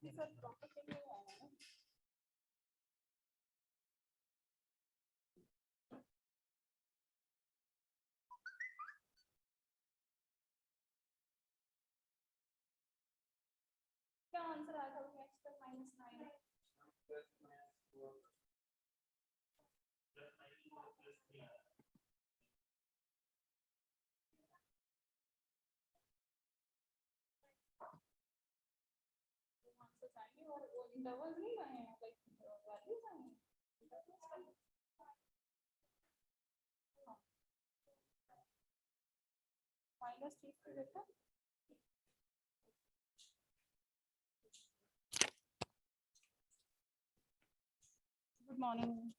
क्या आंसर आया था -9? और इंटरवल्स नहीं आए हैं, लाइक वैल्यूज आए हैं। -3 पे देखो। Good morning.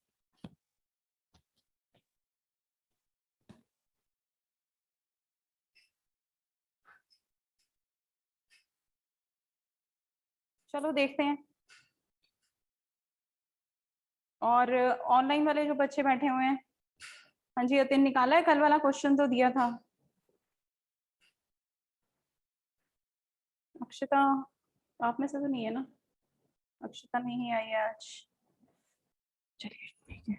चलो देखते हैं। और ऑनलाइन वाले जो बच्चे बैठे हुए हैं, हाँ जी यतिन निकाला है? कल वाला क्वेश्चन तो दिया था। अक्षता आप में से तो नहीं है ना? अक्षता नहीं आई है आज। चलिए ठीक है,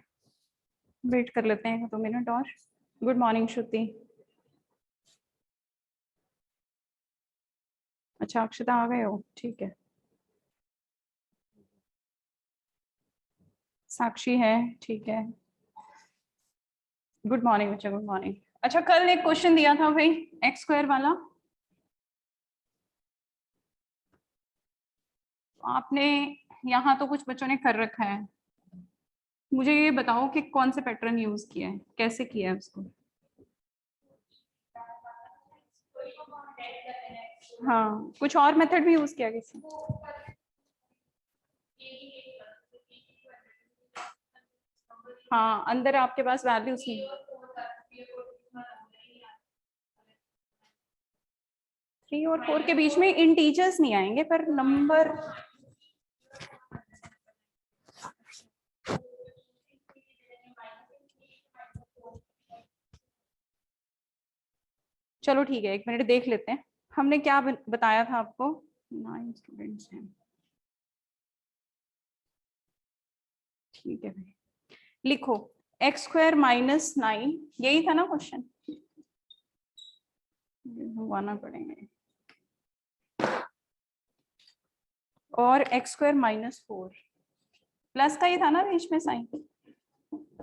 वेट कर लेते हैं 2 मिनट और। गुड मॉर्निंग श्रुति। अच्छा अक्षता आ गए हो, ठीक है। साक्षी है, ठीक है। गुड मॉर्निंग बच्चा, गुड मॉर्निंग। अच्छा कल एक क्वेश्चन दिया था भाई x² वाला, आपने यहाँ तो कुछ बच्चों ने कर रखा है। मुझे ये बताओ कि कौन से पैटर्न यूज किया है, कैसे किया है उसको। हाँ कुछ और मेथड भी यूज किया किसी? हाँ अंदर आपके पास वैल्यूज नहीं। 3 और 4 के बीच में इंटीजर्स नहीं आएंगे पर नंबर। चलो ठीक है, 1 मिनट देख लेते हैं। हमने क्या बताया था आपको? 9 स्टूडेंट्स हैं, ठीक है भाई। लिखो x² -9, यही था ना क्वेश्चन? घुमाना पड़ेंगे। और x² -4 प्लस का ही था ना बीच में sign.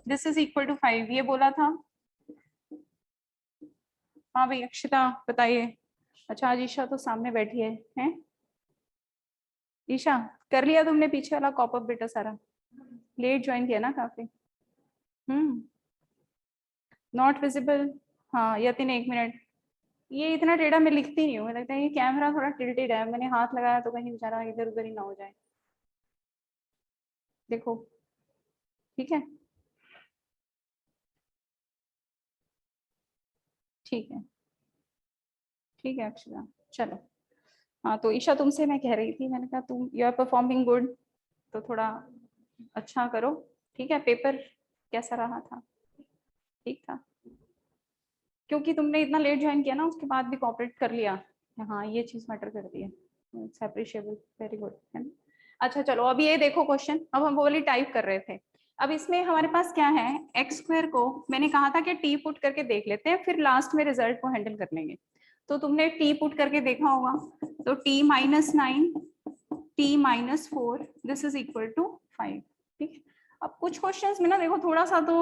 This is equal to 5 ये बोला था। हाँ भाई अक्षिता बताइए। अच्छा आज ईशा तो सामने बैठी है, हैं? ईशा कर लिया तुमने पीछे वाला कॉपअप बेटा सारा? लेट ज्वाइन किया ना काफी। Not visible. हाँ यतिन 1 मिनट। ये इतना टेढ़ा मैं लिखती नहीं हूँ, मुझे लगता है ये कैमरा थोड़ा टिल्टेड है, मैंने हाथ लगाया तो कहीं बेचारा इधर उधर ही ना हो जाए। देखो ठीक है, ठीक है, ठीक है अक्षरा। चलो हाँ तो ईशा तुमसे मैं कह रही थी, मैंने कहा तुम यू आर परफॉर्मिंग गुड, तो थोड़ा अच्छा करो। ठीक है, पेपर कैसा रहा था? ठीक था? क्योंकि तुमने इतना लेट ज्वाइन किया ना, उसके बाद भी कॉपरेट कर लिया। हाँ ये चीज मैटर करती है, इट्स अप्रिशिएबल, वेरी गुड है ना। अच्छा चलो अब ये देखो क्वेश्चन, अब हम वो वाली टाइप कर रहे थे। अब इसमें हमारे पास क्या है, x² को मैंने कहा था कि t पुट करके देख लेते हैं, फिर लास्ट में रिजल्ट को हैंडल कर लेंगे। तो तुमने t पुट करके देखा होगा, तो t -9 t -4 this is equal to 5। ठीक है, अब कुछ क्वेश्चंस में ना देखो थोड़ा सा तो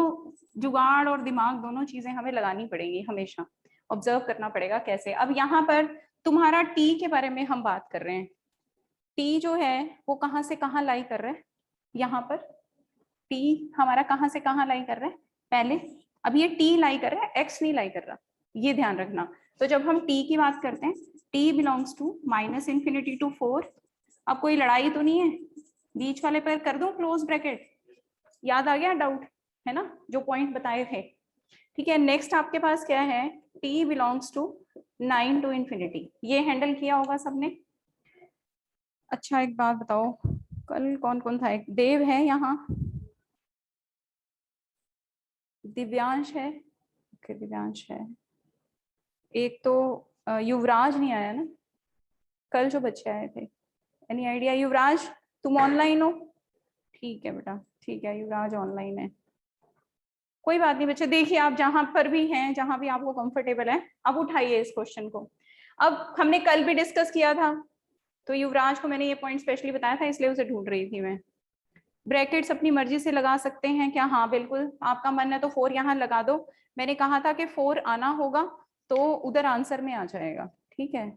जुगाड़ और दिमाग दोनों चीजें हमें लगानी पड़ेगी, हमेशा ऑब्जर्व करना पड़ेगा कैसे। अब यहाँ पर तुम्हारा t के बारे में हम बात कर रहे हैं, t जो है वो कहाँ से कहाँ लाई कर रहा है, यहाँ पर t हमारा कहाँ से कहाँ लाई कर रहा है पहले। अब ये t लाई कर रहा है, x नहीं लाई कर रहा, ये ध्यान रखना। तो जब हम t की बात करते हैं, t बिलोंग्स टू -∞ to 4। अब कोई लड़ाई तो नहीं है, बीच वाले पर कर दूं क्लोज ब्रैकेट, याद आ गया डाउट है ना, जो पॉइंट बताए थे। ठीक है, नेक्स्ट आपके पास क्या है, t बिलोंग्स टू 9 to ∞, ये हैंडल किया होगा सबने। अच्छा एक बात बताओ, कल कौन कौन था? एक देव है यहाँ, दिव्यांश है, ओके दिव्यांश है, एक तो युवराज नहीं आया ना कल जो बच्चे आए थे। Any idea? युवराज तुम ऑनलाइन हो? ठीक है बेटा, ठीक है, युवराज ऑनलाइन है। कोई बात नहीं बच्चे, देखिए आप जहां पर भी हैं, जहां भी आपको कंफर्टेबल है, अब उठाइए इस क्वेश्चन को। अब हमने कल भी डिस्कस किया था, तो युवराज को मैंने ये पॉइंट स्पेशली बताया था, इसलिए उसे ढूंढ रही थी मैं। ब्रैकेट्स अपनी मर्जी से लगा सकते हैं क्या? हाँ बिल्कुल, आपका मन है तो 4 यहाँ लगा दो। मैंने कहा था कि 4 आना होगा तो उधर आंसर में आ जाएगा, ठीक है।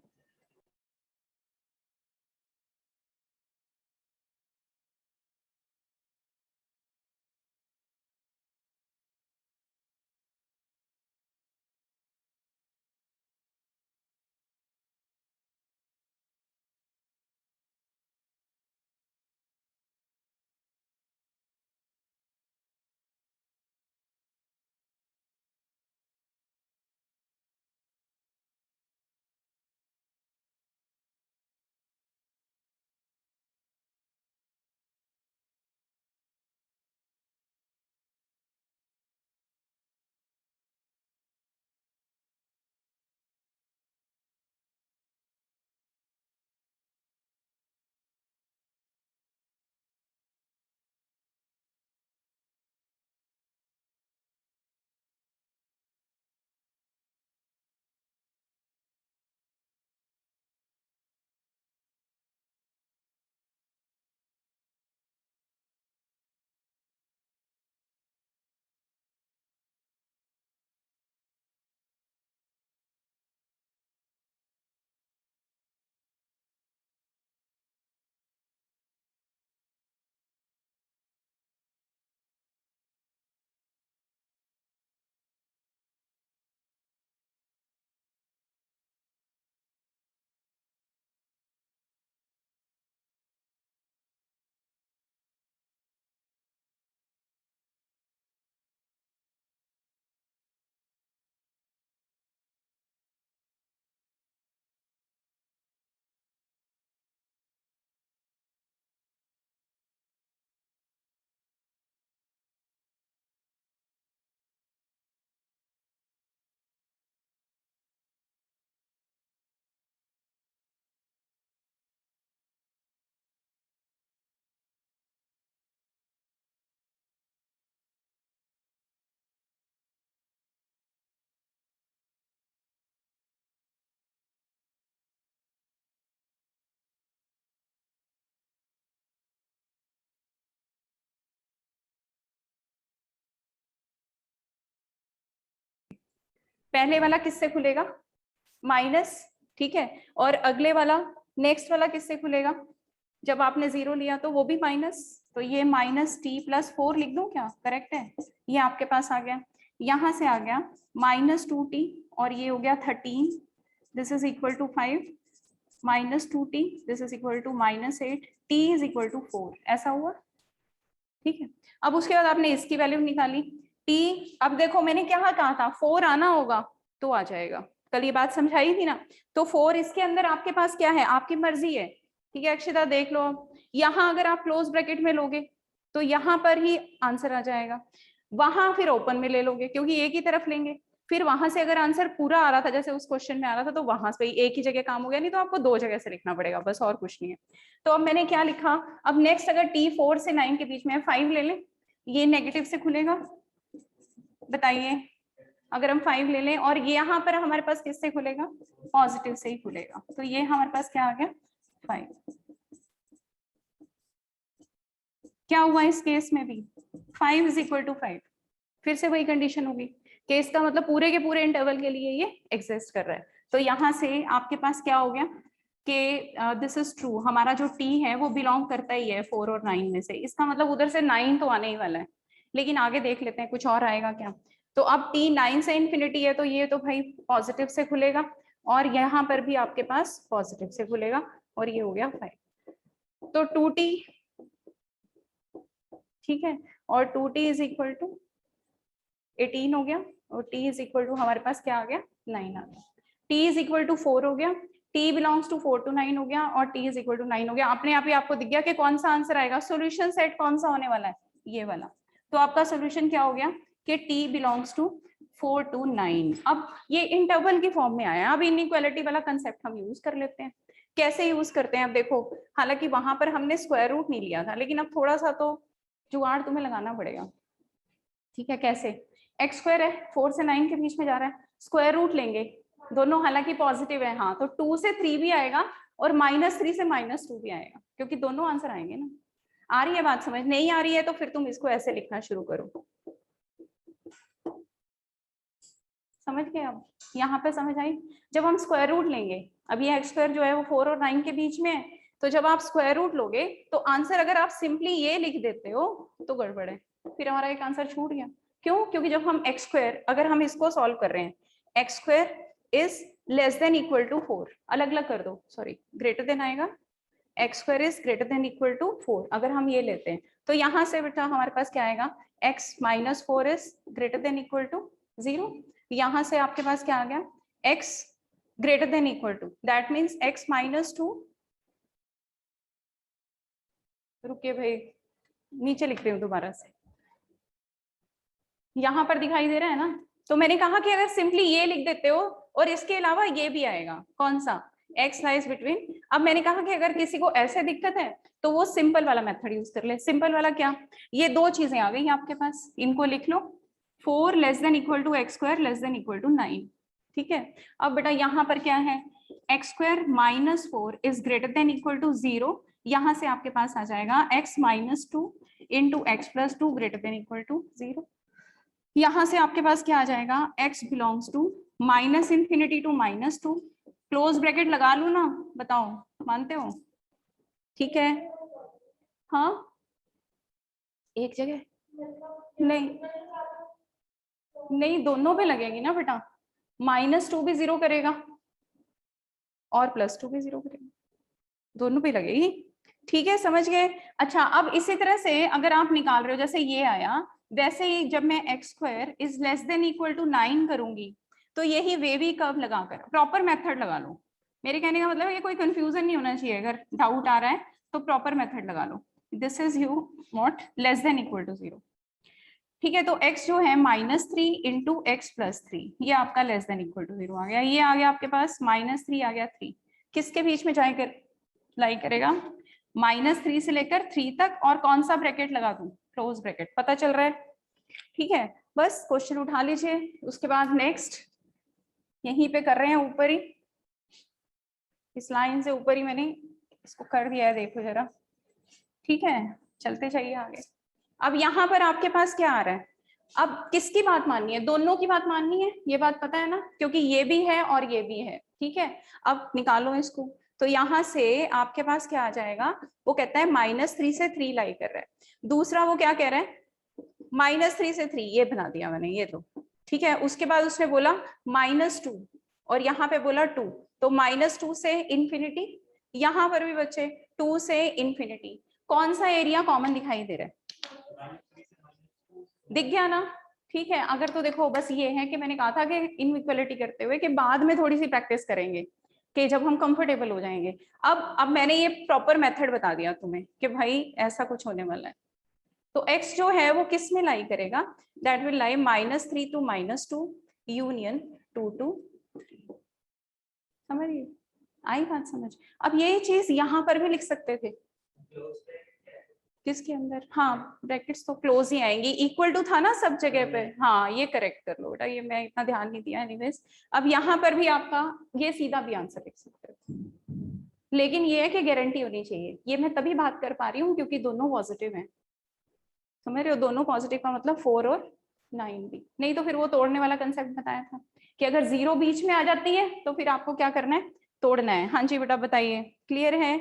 पहले वाला किससे खुलेगा? माइनस, ठीक है। और अगले वाला, नेक्स्ट वाला किससे खुलेगा? जब आपने 0 लिया तो वो भी माइनस, तो ये -t+4 लिख दूं क्या? करेक्ट है, ये आपके पास आ गया। यहां से आ गया -2t, और ये हो गया 13, this is equal to 5, -2t, this is equal to -8, t is equal to 4, ऐसा हुआ, ठीक है। अब उसके बाद आपने इसकी वैल्यू निकाली t। अब देखो मैंने क्या कहा था, 4 आना होगा तो आ जाएगा, कल ये बात समझाई थी ना। तो 4 इसके अंदर आपके पास क्या है, आपकी मर्जी है, ठीक है अक्षिता देख लो। अब यहाँ अगर आप क्लोज ब्रैकेट में लोगे तो यहाँ पर ही आंसर आ जाएगा, वहां फिर ओपन में ले लोगे क्योंकि एक ही तरफ लेंगे। फिर वहां से अगर आंसर पूरा आ रहा था जैसे उस क्वेश्चन में आ रहा था तो वहां से एक ही जगह काम हो गया, नहीं तो आपको 2 जगह से लिखना पड़ेगा, बस और कुछ नहीं है। तो अब मैंने क्या लिखा, अब नेक्स्ट अगर t 4 से 9 के बीच में 5 ले लें, ये नेगेटिव से खुलेगा, बताइए। अगर हम 5 ले लें और ये यहाँ पर हमारे पास किससे खुलेगा, पॉजिटिव से ही खुलेगा, तो ये हमारे पास क्या आ गया 5। क्या हुआ इस केस में भी, 5 इज इक्वल टू 5, फिर से वही कंडीशन होगी कि इसका मतलब पूरे के पूरे इंटरवल के लिए ये एग्जिस्ट कर रहा है। तो यहाँ से आपके पास क्या हो गया कि दिस इज ट्रू, हमारा जो t है वो बिलोंग करता ही है 4 और 9 में से, इसका मतलब उधर से 9 तो आने ही वाला है। लेकिन आगे देख लेते हैं कुछ और आएगा क्या। तो अब t 9 से इन्फिनिटी है तो ये तो भाई पॉजिटिव से खुलेगा, और यहाँ पर भी आपके पास पॉजिटिव से खुलेगा, और ये हो गया 5। तो 2t, ठीक है, और 2t इज इक्वल टू 18 हो गया, और t इज इक्वल टू हमारे पास क्या आ गया 9 आ गया। t इज इक्वल टू 4 हो गया, t बिलोंग्स टू 4 to 9 हो गया, और t इज इक्वल टू 9 हो गया। अपने आप ही आपको दिख गया कि कौन सा आंसर आएगा, सॉल्यूशन सेट कौन सा होने वाला है, ये वाला। तो आपका सॉल्यूशन क्या हो गया कि t बिलोंग्स टू 4 to 9। अब ये इंटरवल की फॉर्म में आया, अब इनइक्वालिटी वाला कंसेप्ट हम यूज कर लेते हैं। कैसे यूज करते हैं अब देखो, हालांकि वहां पर हमने स्क्वायर रूट नहीं लिया था, लेकिन अब थोड़ा सा तो जुगाड़ तुम्हें लगाना पड़ेगा। ठीक है, कैसे? एक्स स्क्वायर है, 4 से 9 के बीच में जा रहा है, स्क्वायर रूट लेंगे, दोनों हालांकि पॉजिटिव है, हाँ तो 2 से 3 भी आएगा और -3 से -2 भी आएगा, क्योंकि दोनों आंसर आएंगे ना। आ रही है बात समझ? नहीं आ रही है तो फिर तुम इसको ऐसे लिखना शुरू करो। समझ गए? अब यहाँ पे समझ आई? जब हम स्क्वायर रूट लेंगे, अब ये एक्स स्क्वायर जो है वो 4 और 9 के बीच में है, तो जब आप स्क्वायर रूट लोगे तो आंसर अगर आप सिंपली ये लिख देते हो तो गड़बड़ है, फिर हमारा एक आंसर छूट गया। क्यों? क्योंकि जब हम एक्स स्क्वायर, अगर हम इसको सॉल्व कर रहे हैं, x square is less than equal to 4, अलग अलग कर दो, सॉरी ग्रेटर देन आएगा, x square is greater than equal to 4, अगर हम ये लेते हैं तो यहाँ से बेटा हमारे पास क्या आएगा, x minus 4 is greater than equal to 0, यहाँ से आपके पास क्या आ गया, x greater than equal to, that means x -2, रुकिए भाई नीचे लिख रही हूँ दोबारा से, यहाँ पर दिखाई दे रहा है ना, तो मैंने कहा कि अगर सिंपली ये लिख देते हो और इसके अलावा ये भी आएगा, कौन सा, x लाइज बिटवीन। अब मैंने कहा कि अगर किसी को ऐसे दिक्कत है तो वो सिंपल वाला मेथड यूज कर ले। सिंपल वाला क्या, ये दो चीजें आ गई आपके पास, इनको लिख लो, 4 less than equal to x square less than equal to 9। ठीक है, अब बेटा यहाँ पर क्या है, x square -4 is greater than equal to 0, यहाँ से आपके पास आ जाएगा x -2 into x plus 2 greater than equal to 0, यहाँ से आपके पास क्या आ जाएगा, x belongs to -∞ to -2, close bracket लगा लू ना, बताओ मानते हो? ठीक है, हाँ एक जगह नहीं, नहीं दोनों पे लगेगी ना बेटा, -2 भी 0 करेगा और +2 भी 0 करेगा, दोनों पे लगेगी। ठीक है, समझ गए? अच्छा, अब इसी तरह से अगर आप निकाल रहे हो, जैसे ये आया, वैसे ही जब मैं x square is less than equal to 9 करूंगी तो यही वेवी कर्व लगाकर प्रॉपर मेथड लगा लो। मेरे कहने का मतलब है कि कोई कंफ्यूजन नहीं होना चाहिए, अगर डाउट आ रहा है तो प्रॉपर मेथड लगा लो। This is you not less than equal to 0। ठीक है, तो x जो है -3 इंटू एक्स प्लस 3, ये आपका लेस देन इक्वल टू 0 आ गया, ये आ गया आपके पास -3 आ गया 3, किसके बीच में जाए कर लाई करेगा, -3 से लेकर 3 तक, और कौन सा ब्रैकेट लगा दूं, क्लोज ब्रैकेट, पता चल रहा है? ठीक है, बस क्वेश्चन उठा लीजिए, उसके बाद नेक्स्ट यहीं पे कर रहे हैं, ऊपर ही इस लाइन से ऊपर ही मैंने इसको कर दिया है, देखो जरा। ठीक है, चलते चाहिए आगे। अब यहाँ पर आपके पास क्या आ रहा है, अब किसकी बात माननी है, दोनों की बात माननी है, ये बात पता है ना, क्योंकि ये भी है और ये भी है। ठीक है, अब निकालो इसको, तो यहाँ से आपके पास क्या आ जाएगा, वो कहता है -3 से 3 लाई कर रहा है, दूसरा वो क्या कह रहा है, -3 से 3, ये बना दिया मैंने ये तो। ठीक है, उसके बाद उसने बोला -2 और यहाँ पे बोला 2, तो -2 से इंफिनिटी, यहाँ पर भी बच्चे 2 से इंफिनिटी, कौन सा एरिया कॉमन दिखाई दे रहा है, दिख गया ना? ठीक है, अगर तो देखो बस ये है कि मैंने कहा था कि इनइक्वालिटी करते हुए कि बाद में थोड़ी सी प्रैक्टिस करेंगे कि जब हम कंफर्टेबल हो जाएंगे। अब मैंने ये प्रॉपर मेथड बता दिया तुम्हें कि भाई ऐसा कुछ होने वाला है, तो x जो है वो किस में लाई करेगा, that will lie -3 to -2 union 2 to 3। समझिए, आई बात समझ? अब यही चीज यहाँ पर भी लिख सकते थे, किसके अंदर, हाँ ब्रैकेट्स तो क्लोज ही आएंगी, इक्वल टू था ना सब जगह पे, हाँ ये करेक्ट कर लो बेटा, ये मैं इतना ध्यान नहीं दिया एनीवेज। अब यहाँ पर भी आपका ये सीधा भी आंसर लिख सकते हो, लेकिन ये है कि गारंटी होनी चाहिए, ये मैं तभी बात कर पा रही हूँ क्योंकि दोनों पॉजिटिव हैं, समझ रहे हो, दोनों पॉजिटिव का मतलब 4 और 9 भी, नहीं तो फिर वो तोड़ने वाला कंसेप्ट बताया था कि अगर 0 बीच में आ जाती है तो फिर आपको क्या करना है, तोड़ना है। हाँ जी बेटा बताइए, क्लियर है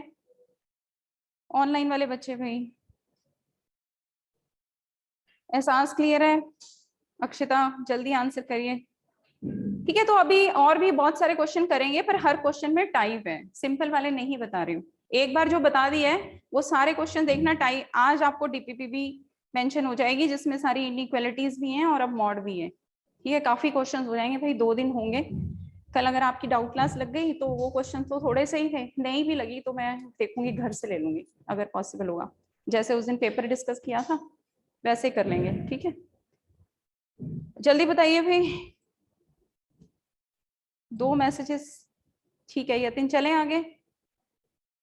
ऑनलाइन वाले बच्चे भाई, एहसास क्लियर है? अक्षिता जल्दी आंसर करिए। ठीक है, तो अभी और भी बहुत सारे क्वेश्चन करेंगे, पर हर क्वेश्चन में टाइम है, सिंपल वाले नहीं बता रही हूँ, एक बार जो बता दिया है वो सारे क्वेश्चन देखना। टाइम आज आपको डीपीपी भी मेंशन हो जाएगी जिसमें सारी इनइक्वालिटीज भी हैं और अब मॉड भी है। ठीक है, काफी क्वेश्चन हो जाएंगे भाई, 2 दिन होंगे। कल अगर आपकी डाउट क्लास लग गई तो वो क्वेश्चन तो थोड़े से ही थे, नहीं भी लगी तो मैं देखूंगी घर से ले लूंगी अगर पॉसिबल होगा, जैसे उस दिन पेपर डिस्कस किया था वैसे कर लेंगे। ठीक है, जल्दी बताइए भाई, 2 मैसेजेस। ठीक है यतिन, चलें आगे।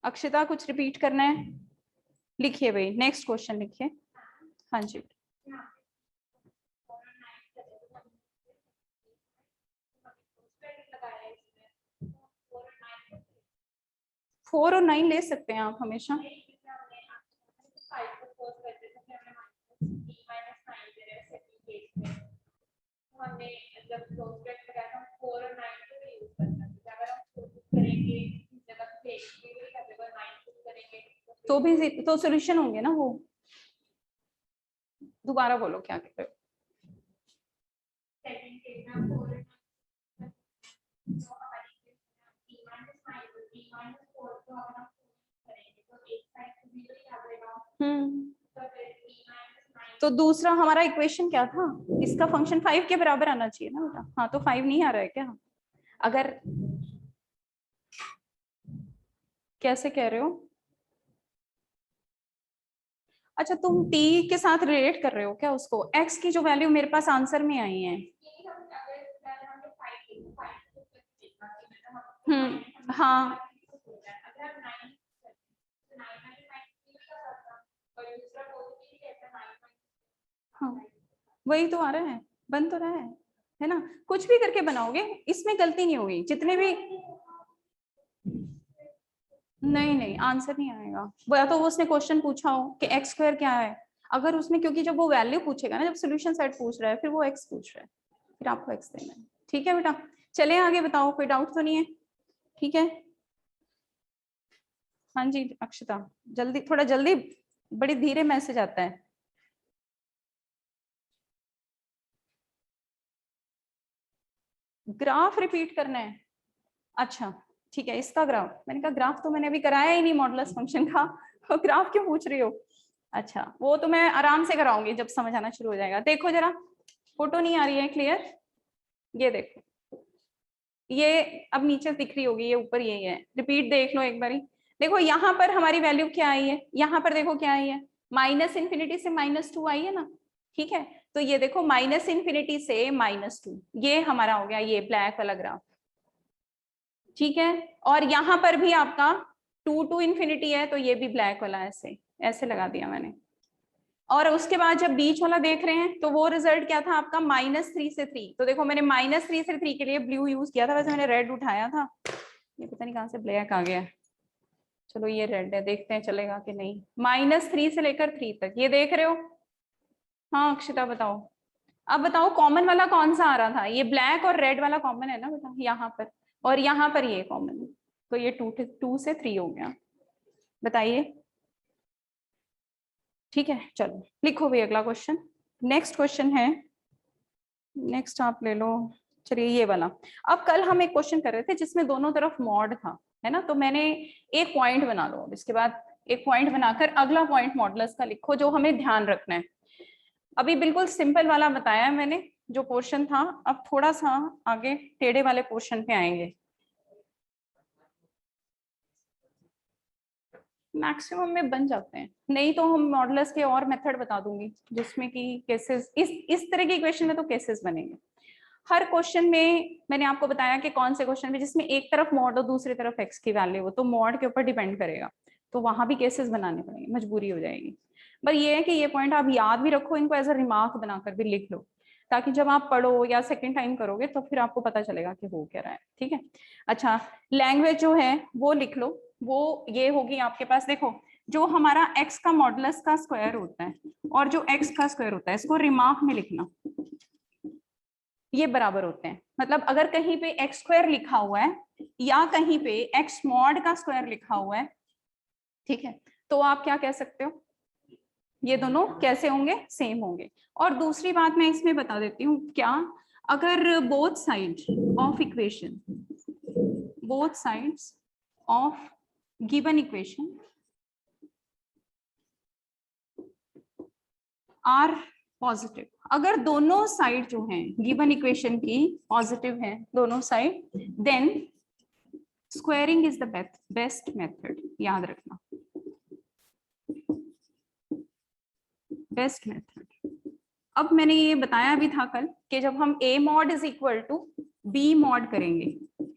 अक्षिता कुछ रिपीट करना है? लिखिए भाई, नेक्स्ट क्वेश्चन लिखिए। हाँ जी। 4 और 9 ले सकते हैं आप हमेशा। तो भी तो सॉल्यूशन होंगे ना वो। दोबारा बोलो क्या कह रहे हो। तो दूसरा हमारा इक्वेशन क्या था? इसका फंक्शन 5 के बराबर आना चाहिए ना बेटा। हाँ, तो 5 नहीं आ रहा है क्या? अगर कैसे कह रहे हो? अच्छा, तुम t के साथ रिलेट कर रहे हो क्या उसको? x की जो वैल्यू मेरे पास आंसर में आई है। हाँ हाँ, वही तो आ रहा है, बन तो रहा है ना? कुछ भी करके बनाओगे, इसमें गलती नहीं होगी। जितने भी नहीं नहीं, आंसर नहीं आएगा वो। या तो वो उसने क्वेश्चन पूछा हो कि एक्स स्क्वायर क्या है, अगर उसमें, क्योंकि जब वो वैल्यू पूछेगा ना, जब सोल्यूशन सेट पूछ रहा है, फिर वो एक्स पूछ रहा है, फिर आपको एक्स देना है। ठीक है बेटा, चले आगे, बताओ कोई डाउट तो नहीं है? ठीक है। हाँ जी अक्षता, जल्दी, थोड़ा जल्दी, बड़ी धीरे मैसेज आता है। ग्राफ रिपीट करना है? अच्छा ठीक है, इसका ग्राफ, मैंने कहा ग्राफ तो मैंने अभी कराया ही नहीं मॉडुलस फंक्शन का, तो ग्राफ क्यों पूछ रही हो? अच्छा, वो तो मैं आराम से कराऊंगी जब समझ आना शुरू हो जाएगा। देखो जरा, फोटो नहीं आ रही है क्लियर? ये देखो, ये अब नीचे दिख रही होगी, ये ऊपर यही है। रिपीट देख लो एक बारी। देखो यहाँ पर हमारी वैल्यू क्या आई है, यहाँ पर देखो क्या आई है, -∞ से -2 आई है ना। ठीक है, तो ये देखो -∞ से -2, ये हमारा हो गया ये ब्लैक वाला ग्राफ। ठीक है, और यहाँ पर भी आपका 2 to ∞ है, तो ये भी ब्लैक वाला, ऐसे ऐसे लगा दिया मैंने। और उसके बाद जब बीच वाला देख रहे हैं, तो वो रिजल्ट क्या था आपका? -3 से 3। तो देखो मैंने -3 से 3 के लिए ब्लू यूज किया था, वैसे मैंने रेड उठाया था, ये पता नहीं कहाँ से ब्लैक आ गया। चलो ये रेड है, देखते हैं चलेगा कि नहीं। -3 से लेकर 3 तक, ये देख रहे हो? हाँ अक्षिता बताओ, अब बताओ कॉमन वाला कौन सा आ रहा था? ये ब्लैक और रेड वाला कॉमन है ना बेटा, यहाँ पर, और यहाँ पर ये कॉमन है, तो ये 2 से 3 हो गया। बताइए। ठीक है, चलो लिखो भी अगला क्वेश्चन। नेक्स्ट क्वेश्चन है, नेक्स्ट आप ले लो। चलिए ये वाला। अब कल हम एक क्वेश्चन कर रहे थे जिसमें दोनों तरफ मॉड था, है ना? तो मैंने एक पॉइंट बना लो, इसके बाद एक पॉइंट बनाकर अगला पॉइंट मॉडुलस का लिखो, जो हमें ध्यान रखना है। अभी बिल्कुल सिंपल वाला बताया है मैंने, जो पोर्शन था। अब थोड़ा सा आगे टेढ़े वाले पोर्शन पे आएंगे। मैक्सिमम में बन जाते हैं, नहीं तो हम मॉडुलस के और मेथड बता दूंगी जिसमें कि केसेस, इस तरह के इक्वेशन में तो केसेस बनेंगे। हर क्वेश्चन में मैंने आपको बताया कि कौन से क्वेश्चन में जिसमें एक तरफ मॉड हो, दूसरी तरफ एक्स की वैल्यू हो, तो मॉड के ऊपर डिपेंड करेगा, तो वहां भी केसेस बनाने पड़ेंगे, मजबूरी हो जाएगी। पर ये है कि ये पॉइंट आप याद भी रखो, इनको एज अ रिमार्क बनाकर भी लिख लो, ताकि जब आप पढ़ो या सेकंड टाइम करोगे तो फिर आपको पता चलेगा कि हो क्या रहा है। ठीक है, अच्छा, लैंग्वेज जो है वो लिख लो। वो ये होगी आपके पास, देखो जो हमारा x का मॉडुलस का स्क्वायर होता है और जो x का स्क्वायर होता है, इसको रिमार्क में लिखना, ये बराबर होते हैं। मतलब अगर कहीं पे एक्स स्क्वायर लिखा हुआ है या कहीं पे एक्स मॉड का स्क्वायर लिखा हुआ है, ठीक है, तो आप क्या कह सकते हो? ये दोनों कैसे होंगे? सेम होंगे। और दूसरी बात मैं इसमें बता देती हूँ क्या, अगर both side of equation, both sides of given equation are positive, अगर दोनों साइड जो हैं गिवन इक्वेशन की पॉजिटिव हैं दोनों side, then squaring is the best method. याद रखना, बेस्ट मेथड। अब मैंने ये बताया भी था कल कि जब हम a mod is equal to b mod करेंगे,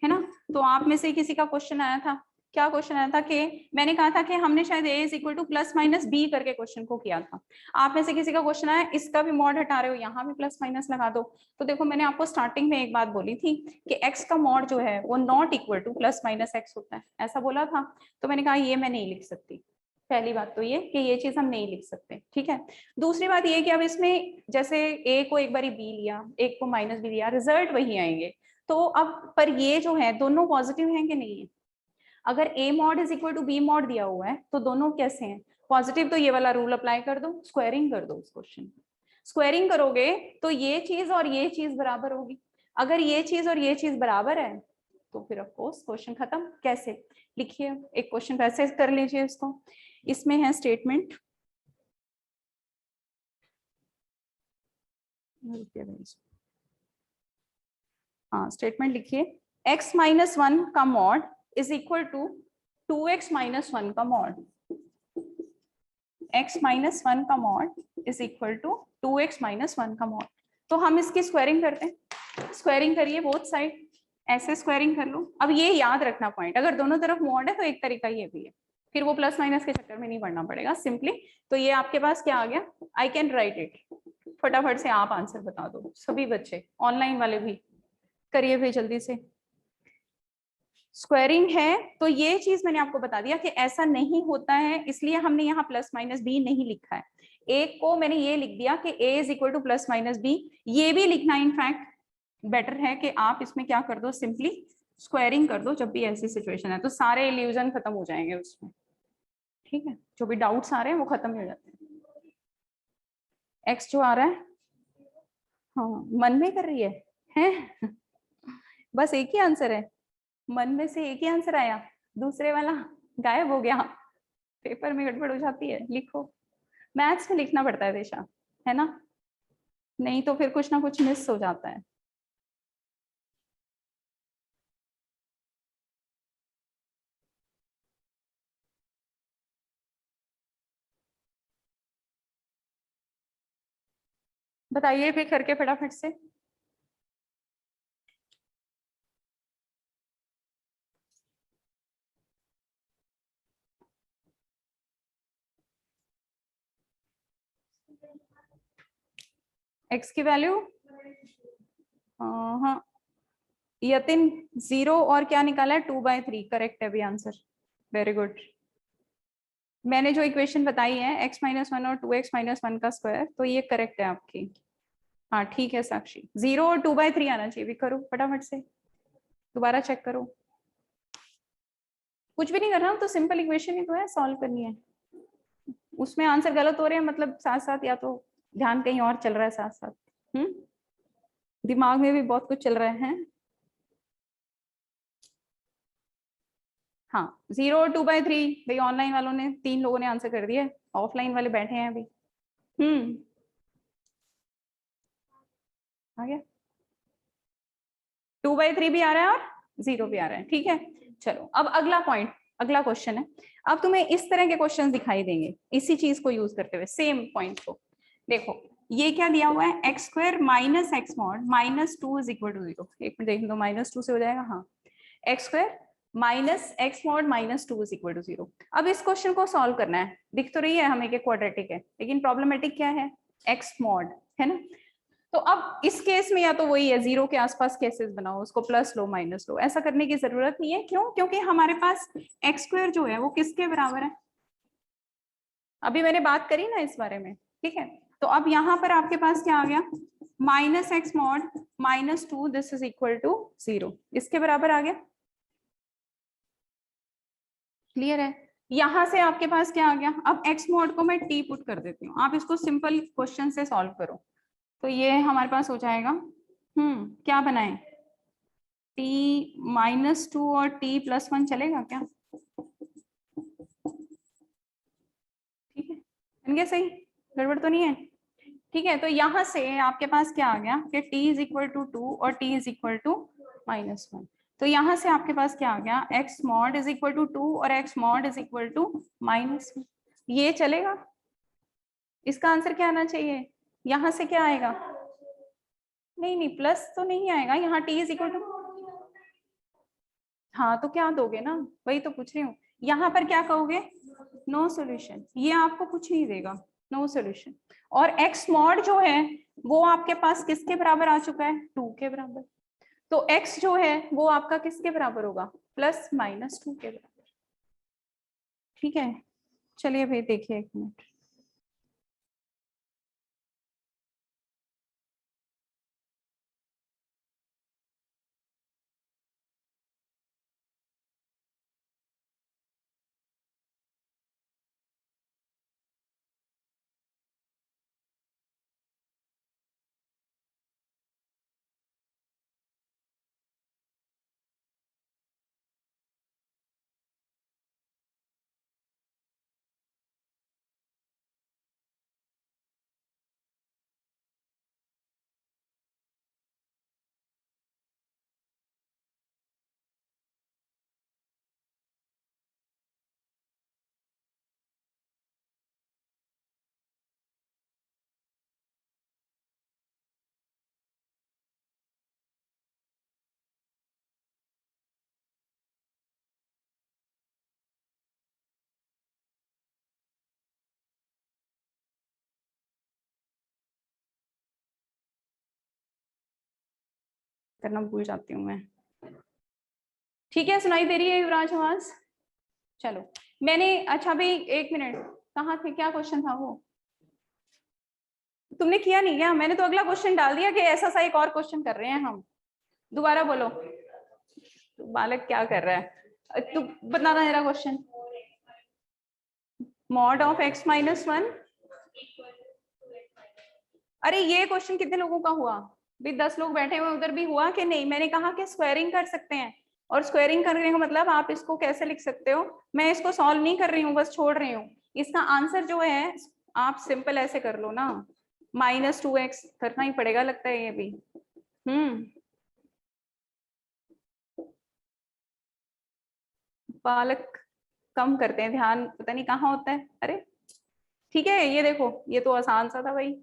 है ना, तो आप में से किसी का क्वेश्चन आया था क्या क्वेश्चन आया था कि मैंने कहा था कि हमने शायद a is equal to plus minus B करके क्वेश्चन को किया था। आप में से किसी का क्वेश्चन आया इसका भी मॉड हटा रहे हो, यहाँ भी प्लस माइनस लगा दो। तो देखो मैंने आपको स्टार्टिंग में एक बात बोली थी कि x का मॉड जो है वो not equal to plus minus x होता है, ऐसा बोला था। तो मैंने कहा ये मैं नहीं लिख सकती। पहली बात तो ये कि ये चीज हम नहीं लिख सकते, ठीक है। दूसरी बात ये कि अब इसमें जैसे a को एक बारी b लिया, एक को माइनस b लिया, रिजल्ट वही आएंगे। तो अब पर ये जो है दोनों पॉजिटिव हैं कि नहीं है? अगर a mod is equal to b mod दिया हुआ है तो दोनों कैसे हैं? पॉजिटिव। तो ये वाला रूल अप्लाई कर दो, स्क्वायरिंग कर दो उस क्वेश्चन। स्क्वायरिंग करोगे तो ये चीज और ये चीज बराबर होगी। अगर ये चीज और ये चीज बराबर है तो फिर ऑफ कोर्स क्वेश्चन खत्म। कैसे? लिखिए एक क्वेश्चन वैसे कर लीजिए इसको। इसमें है स्टेटमेंट, हाँ स्टेटमेंट लिखिए, x माइनस वन का mod is equal to 2x minus one का मॉड। x माइनस वन का mod is equal to 2x minus one का मॉड। तो हम इसकी स्क्वायरिंग करते हैं। स्क्वायरिंग करिए बोथ साइड, ऐसे स्क्वायरिंग कर लो। अब ये याद रखना पॉइंट, अगर दोनों तरफ मॉड है तो एक तरीका ये भी है, फिर वो प्लस माइनस के चक्कर में नहीं पड़ना पड़ेगा सिंपली। तो ये आपके पास क्या आ गया, आई कैन राइट इट। फटाफट से आप आंसर बता दो, सभी बच्चे ऑनलाइन वाले भी करिए भाई जल्दी से। स्क्वायरिंग है तो ये चीज मैंने आपको बता दिया कि ऐसा नहीं होता है, इसलिए हमने यहाँ प्लस माइनस बी नहीं लिखा है। एक को मैंने ये लिख दिया कि a is equal to plus minus B, ये भी लिखना इनफैक्ट बेटर है कि आप इसमें क्या कर दो, सिंपली स्क्वायरिंग कर दो। जब भी ऐसी सिचुएशन है तो सारे इल्यूजन खत्म हो जाएंगे उसमें, ठीक है। जो भी डाउट्स आ रहे हैं वो खत्म हो जाते हैं। एक्स जो आ रहा है, हाँ मन में कर रही है? बस एक ही आंसर है, मन में से एक ही आंसर आया, दूसरे वाला गायब हो गया। पेपर में गड़बड़ हो जाती है, लिखो। मैथ्स में लिखना पड़ता है देशा, है ना, नहीं तो फिर कुछ ना कुछ मिस हो जाता है। बताइए फिर करके फटाफट से। एक्स की वैल्यू, हाँ यतिन 0 और क्या निकाला है, 2/3 करेक्ट है भी आंसर। Very good. मैंने जो इक्वेशन बताई है x माइनस वन और 2x माइनस वन का स्क्वायर, तो ये करेक्ट है आपकी। हाँ ठीक है साक्षी, 0 और 2/3 आना चाहिए भी। करो फटाफट से, दोबारा चेक करो। कुछ भी नहीं करना तो सिंपल इक्वेशन ही तो है, सॉल्व करनी है। उसमें आंसर गलत हो रहे हैं मतलब साथ साथ या तो ध्यान कहीं और चल रहा है साथ साथ, दिमाग में भी बहुत कुछ चल रहा है। हाँ 0 और 2/3 भाई, ऑनलाइन वालों ने 3 लोगों ने आंसर कर दिया, ऑफलाइन वाले बैठे हैं अभी। आ गया, 2/3 भी आ रहा है और 0 भी आ रहा है, ठीक है। चलो अब अगला पॉइंट, अगला क्वेश्चन है। अब तुम्हें इस तरह के क्वेश्चन दिखाई देंगे इसी चीज को यूज करते हुए, सेम पॉइंट को। देखो ये क्या दिया हुआ है, x square minus x mod minus two is equal to 0। एक मिनट देख दो, -2 से हो जाएगा, हाँ। X square minus x mod minus two is equal to 0। अब इस क्वेश्चन को सॉल्व करना है। दिख तो रही है हमें कि क्वाड्रेटिक है, लेकिन प्रॉब्लमेटिक क्या है, एक्स मॉड है ना। तो अब इस केस में या तो वही है, 0 के आसपास केसेस बनाओ, उसको प्लस लो माइनस लो, ऐसा करने की जरूरत नहीं है। क्यों? क्योंकि हमारे पास एक्स स्क्वायर जो है वो किसके बराबर है, अभी मैंने बात करी ना इस बारे में, ठीक है। तो अब यहाँ पर आपके पास क्या आ गया, minus x mod minus two this is equal to 0, इसके बराबर आ गया। क्लियर है? यहां से आपके पास क्या आ गया, अब एक्स मॉड को मैं टी पुट कर देती हूँ, आप इसको सिंपल क्वेश्चन से सॉल्व करो। तो ये हमारे पास हो जाएगा, क्या बनाए, टी -2 और टी +1 चलेगा क्या? ठीक है, बन गया सही, गड़बड़ तो नहीं है? ठीक है, तो यहाँ से आपके पास क्या आ गया कि t इज इक्वल टू 2 और t इज इक्वल टू -1। तो यहाँ से आपके पास क्या आ गया, x mod is equal to 2 और x mod is equal to -1। ये चलेगा? इसका आंसर क्या आना चाहिए, यहाँ से क्या आएगा, नहीं नहीं प्लस तो नहीं आएगा, यहाँ t इज इक्वल टू, हाँ तो क्या दोगे ना, वही तो पूछ रही हूँ। यहाँ पर क्या कहोगे, नो सॉल्यूशन, ये आपको कुछ नहीं देगा, नो सॉल्यूशन। और एक्स मॉड जो है वो आपके पास किसके बराबर आ चुका है, 2 के बराबर। तो एक्स जो है वो आपका किसके बराबर होगा, +-2 के बराबर। ठीक है, चलिए भाई देखिए 1 मिनट। करना भूल जाती हूँ मैं। ठीक है, सुनाई दे रही है युवराज आवाज? चलो मैंने, अच्छा भाई 1 मिनट, कहाँ थे, क्या क्वेश्चन था वो, तुमने किया नहीं क्या? मैंने तो अगला क्वेश्चन डाल दिया कि ऐसा सा एक और क्वेश्चन कर रहे हैं हम। दोबारा बोलो, तो बालक क्या कर रहा है, तू बताना मेरा क्वेश्चन। मॉड ऑफ x-1, अरे ये क्वेश्चन कितने लोगों का हुआ भी, 10 लोग बैठे हुए उधर भी हुआ कि नहीं? मैंने कहा कि स्क्वायरिंग कर सकते हैं, और स्क्वायरिंग करने का मतलब आप इसको कैसे लिख सकते हो, मैं इसको सॉल्व नहीं कर रही हूँ, बस छोड़ रही हूँ। इसका आंसर जो है आप सिंपल ऐसे कर लो ना, -2x करना ही पड़ेगा लगता है ये भी। बालक कम करते हैं ध्यान, पता नहीं कहाँ होता है। अरे ठीक है, ये देखो ये तो आसान सा था भाई,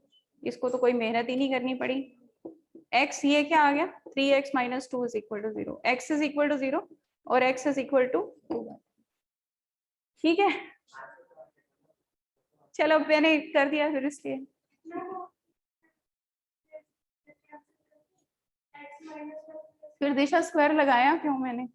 इसको तो कोई मेहनत ही नहीं करनी पड़ी। x ये क्या आ गया, 3x-2 is equal to 0, x is equal to 0 और x इज इक्वल टू 2। ठीक है, चलो मैंने कर दिया फिर, इसलिए फिर दिशा स्क्वायर लगाया क्यों मैंने?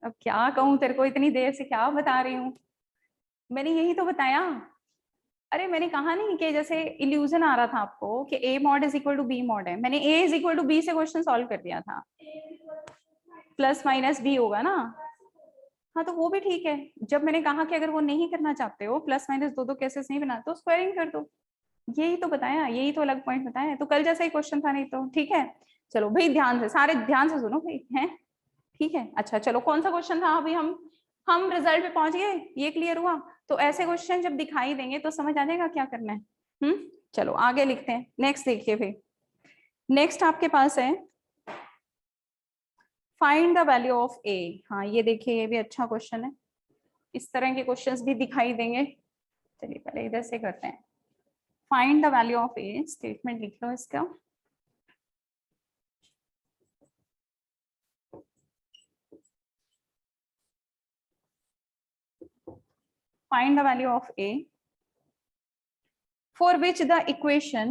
अब क्या कहूं तेरे को, इतनी देर से क्या बता रही हूँ, मैंने यही तो बताया। अरे मैंने कहा नहीं कि जैसे इल्यूजन आ रहा था आपको कि a mod is equal to b mod है, मैंने a is equal to b से क्वेश्चन सॉल्व कर दिया था, +-b होगा ना। हाँ तो वो भी ठीक है, जब मैंने कहा कि अगर वो नहीं करना चाहते हो, +- दो दो केसेस नहीं बनाते तो स्क्वायरिंग कर दो, यही तो बताया, यही तो अलग पॉइंट बताया, तो कल जैसा ही क्वेश्चन था नहीं तो। ठीक है, चलो भाई ध्यान से, सारे ध्यान से सुनो भाई, हैं? ठीक है, अच्छा चलो कौन सा क्वेश्चन था अभी, हम रिजल्ट पे पहुंच गए, ये क्लियर हुआ। तो ऐसे क्वेश्चन जब दिखाई देंगे तो समझ आ जाएगा क्या करना है। चलो आगे लिखते हैं, नेक्स्ट देखिए भाई, नेक्स्ट आपके पास है फाइंड द वैल्यू ऑफ ए। हाँ ये देखिए, ये भी अच्छा क्वेश्चन है, इस तरह के क्वेश्चंस भी दिखाई देंगे। चलिए पहले इधर से करते हैं, find the value of A, statement लिख लो इसका। Find the value of A for which the equation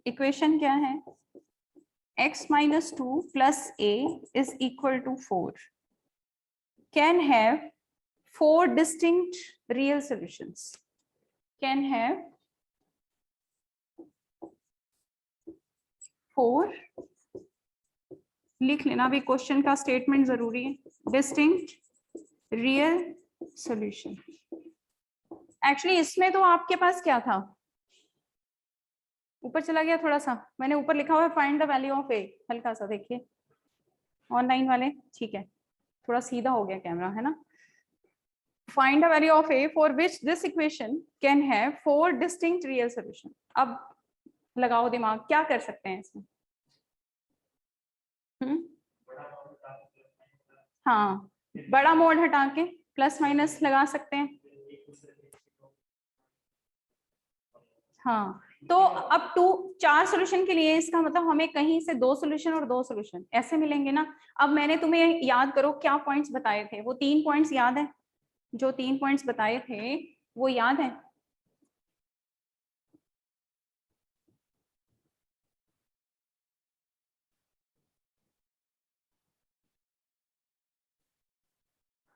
equation क्या है, x-2 plus a is equal to 4 can have 4 distinct real solutions, can have 4, लिख लेना भी, क्वेश्चन का स्टेटमेंट जरूरी है, डिस्टिंक्ट रियल सॉल्यूशन। एक्चुअली इसमें तो आपके पास क्या था, ऊपर चला गया थोड़ा सा, मैंने ऊपर लिखा हुआ है फाइंड द वैल्यू ऑफ ए, हल्का सा देखिए ऑनलाइन वाले, ठीक है थोड़ा सीधा हो गया कैमरा है ना। Find the value of A for which this equation can have 4 distinct real solution. अब लगाओ दिमाग, क्या कर सकते हैं इसमें? हाँ, बड़ा मोड हटा के प्लस माइनस लगा सकते हैं। हाँ, तो अब 4 सॉल्यूशन के लिए इसका मतलब हमें कहीं से 2 सॉल्यूशन और 2 सॉल्यूशन ऐसे मिलेंगे ना। अब मैंने तुम्हें याद करो क्या पॉइंट्स बताए थे, वो 3 पॉइंट्स याद है? जो 3 पॉइंट्स बताए थे वो याद है?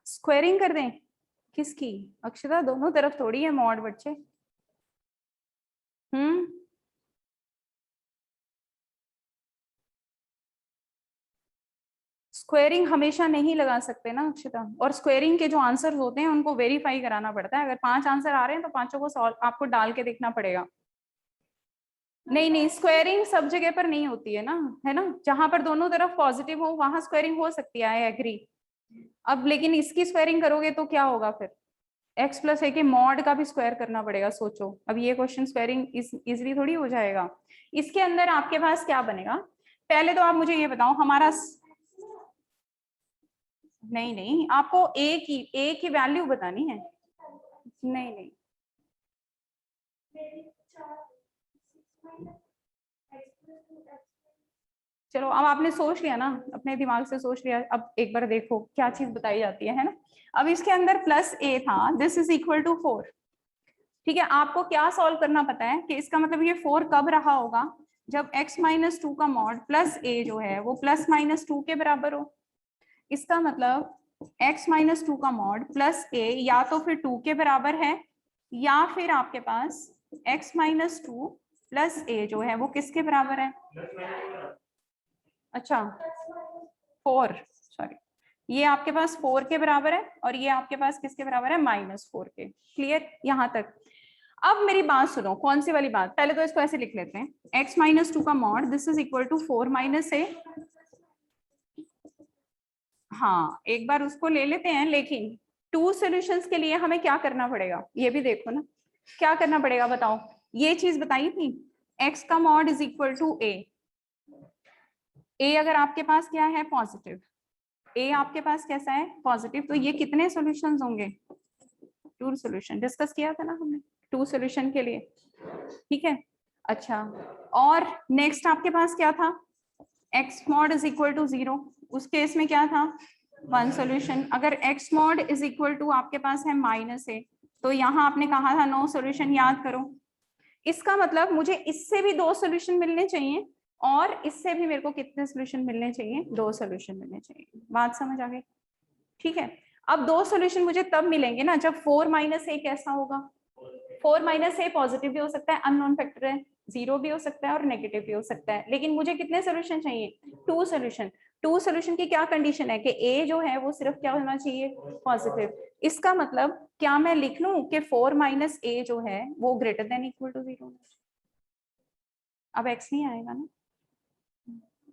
स्क्वायरिंग कर दें? किसकी? अक्षता, दोनों तरफ थोड़ी है मॉड बच्चे। हम्म, स्क्वेयरिंग हमेशा नहीं लगा सकते ना अक्षता, और स्क्वेयरिंग के जो आंसर होते हैं उनको वेरीफाई कराना पड़ता है। अगर 5 आंसर आ रहे हैं तो पांचों को सॉल्व आपको डाल के देखना पड़ेगा। नहीं नहीं, स्क्वेयरिंग सब जगह पर नहीं होती है ना, है ना। जहां पर दोनों तरफ पॉजिटिव हो वहां स्क्वेयरिंग हो सकती है, आई एग्री। अब लेकिन इसकी स्क्वेयरिंग करोगे तो क्या होगा फिर? एक्स प्लस ए के मॉड का भी स्क्वायर करना पड़ेगा। सोचो, अब ये क्वेश्चन स्क्वायरिंग इजिली थोड़ी हो जाएगा। इसके अंदर आपके पास क्या बनेगा? पहले तो आप मुझे ये बताओ हमारा, नहीं नहीं, आपको ए की वैल्यू बतानी है। नहीं नहीं, चलो अब आपने सोच लिया ना, अपने दिमाग से सोच लिया, अब एक बार देखो क्या चीज बताई जाती है ना। अब इसके अंदर प्लस ए था, दिस इज इक्वल टू 4। ठीक है, आपको क्या सॉल्व करना पता है कि इसका मतलब ये 4 कब रहा होगा? जब x माइनस 2 का मॉड प्लस ए जो है वो प्लस माइनस 2 के बराबर हो। इसका मतलब x माइनस 2 का मॉड प्लस ए या तो फिर 2 के बराबर है, या फिर आपके पास x माइनस 2 प्लस ए जो है वो किसके बराबर है? अच्छा, 4, सॉरी, ये आपके पास 4 के बराबर है और ये आपके पास किसके बराबर है? -4 के। क्लियर यहां तक? अब मेरी बात सुनो, कौन सी वाली बात? पहले तो इसको ऐसे लिख लेते हैं, x माइनस 2 का mod this is equal to 4 minus a. हाँ, एक बार उसको ले लेते हैं, लेकिन 2 सॉल्यूशंस के लिए हमें क्या करना पड़ेगा ये भी देखो ना। क्या करना पड़ेगा बताओ? ये चीज बताई थी, x का मॉड इज इक्वल टू ए अगर आपके पास क्या है? पॉजिटिव। ए आपके पास कैसा है? पॉजिटिव। तो ये कितने सॉल्यूशंस होंगे? 2 सॉल्यूशन। डिस्कस किया था ना हमने 2 सॉल्यूशन के लिए। ठीक है, अच्छा, और नेक्स्ट आपके पास क्या था? x mod is equal to 0। उस केस में क्या था? 1 सॉल्यूशन। अगर x mod is equal to आपके पास है -a, तो यहाँ आपने कहा था नो सॉल्यूशन, याद करो। इसका मतलब मुझे इससे भी 2 सॉल्यूशन मिलने चाहिए, और इससे भी मेरे को कितने सॉल्यूशन मिलने चाहिए? 2 सॉल्यूशन मिलने चाहिए। बात समझ आ गई? ठीक है, अब 2 सॉल्यूशन मुझे तब मिलेंगे ना जब 4 माइनस ए कैसा होगा? 4 माइनस ए पॉजिटिव भी हो सकता है, अननोन फैक्टर है, 0 भी हो सकता है और नेगेटिव भी हो सकता है। लेकिन मुझे कितने सोल्यूशन चाहिए? 2 सोल्यूशन। 2 सोल्यूशन की क्या कंडीशन है कि ए जो है वो सिर्फ क्या होना चाहिए? पॉजिटिव। इसका मतलब क्या मैं लिख लूं कि 4 माइनस ए जो है वो ग्रेटर देन इक्वल टू 0? अब एक्स नहीं आएगा ना,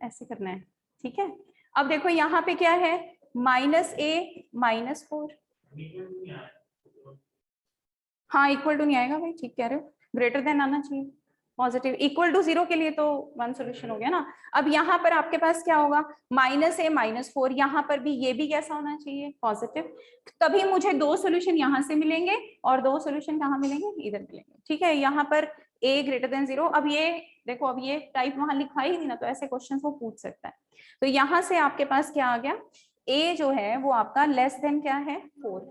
ऐसे करना है। ठीक है, अब देखो यहाँ पे क्या है? -a -4। हाँ, इक्वल टू नहीं आएगा भाई, ठीक कह रहे हो, ग्रेटर देन आना चाहिए। पॉजिटिव इक्वल टू 0 के लिए तो 1 सोल्यूशन हो गया ना। अब यहाँ पर आपके पास क्या होगा? -a -4, यहाँ पर भी ये भी कैसा होना चाहिए? पॉजिटिव। तभी मुझे 2 सोल्यूशन यहाँ से मिलेंगे और 2 सोल्यूशन कहाँ मिलेंगे? इधर मिलेंगे। ठीक है, यहाँ पर a ग्रेटर देन 0। अब ये देखो, अब ये टाइप वहां लिखवाई थी ना, तो ऐसे क्वेश्चन वो पूछ सकता है। तो यहाँ से आपके पास क्या आ गया? a जो है वो आपका लेस देन क्या है? 4।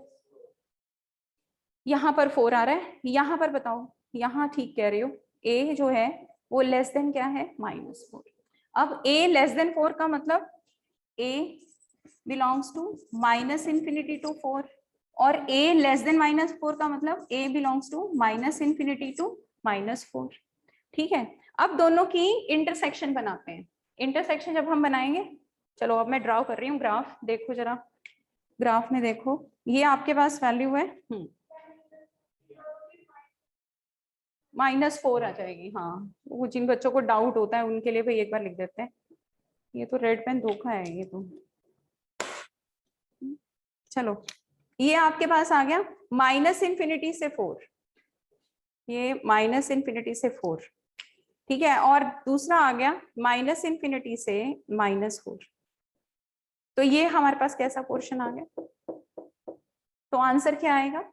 यहाँ पर 4 आ रहा है, यहाँ पर बताओ, यहाँ ठीक कह रही हो, a जो है वो लेस देन क्या है? -4। अब a लेस देन 4 का मतलब a बिलोंग्स टू -∞ टू 4, और a लेस देन -4 का मतलब a बिलोंग्स टू -∞ टू -4। ठीक है, अब दोनों की इंटरसेक्शन बनाते हैं। इंटरसेक्शन जब हम बनाएंगे, चलो अब मैं ड्रॉ कर रही हूँ ग्राफ, देखो जरा, ग्राफ में देखो, ये आपके पास वैल्यू है -4 आ जाएगी। हाँ, वो जिन बच्चों को डाउट होता है उनके लिए भी एक बार लिख देते हैं। ये तो रेड पेन धोखा है ये तो। चलो, ये आपके पास आ गया -∞ से 4, ये -∞ से 4। ठीक है, और दूसरा आ गया -∞ से -4। तो ये हमारे पास कैसा क्वेश्चन आ गया, तो आंसर क्या आएगा,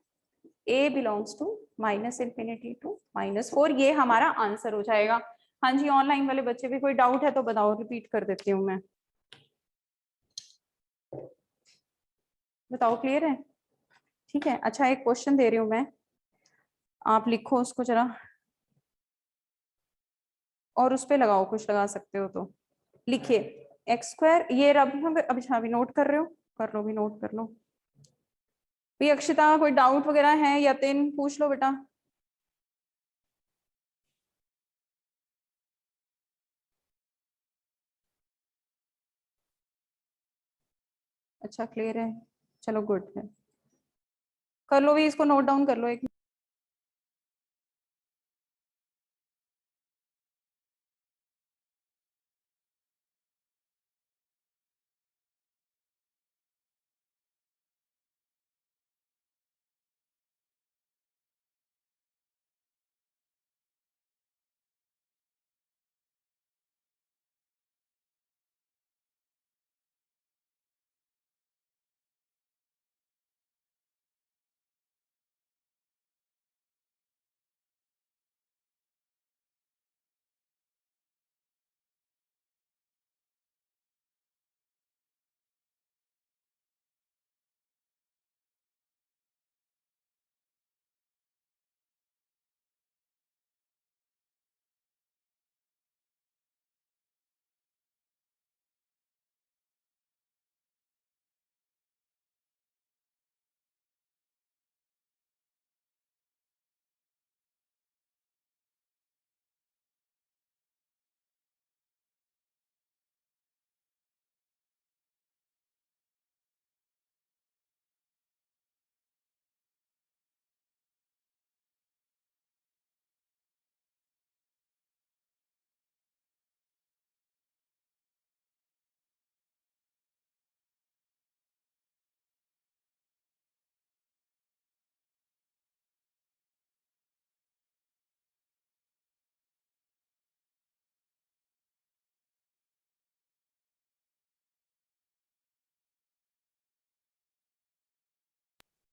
a बिलोंग्स टू -∞ टू -4, ये हमारा आंसर हो जाएगा। हाँ जी, ऑनलाइन वाले बच्चे भी कोई डाउट है तो बताओ, रिपीट कर देती हूँ मैं, बताओ क्लियर है? ठीक है, अच्छा एक क्वेश्चन दे रही हूँ मैं, आप लिखो उसको जरा और उस पे लगाओ, कुछ लगा सकते हो तो लिखिए। x², ये अभी नोट कर रहे हो, कर लो भी, नोट कर लो भी। अक्षिता कोई डाउट वगैरह है, यतिन पूछ लो बेटा। अच्छा क्लियर है, चलो गुड है, कर लो भी, इसको नोट डाउन कर लो एक।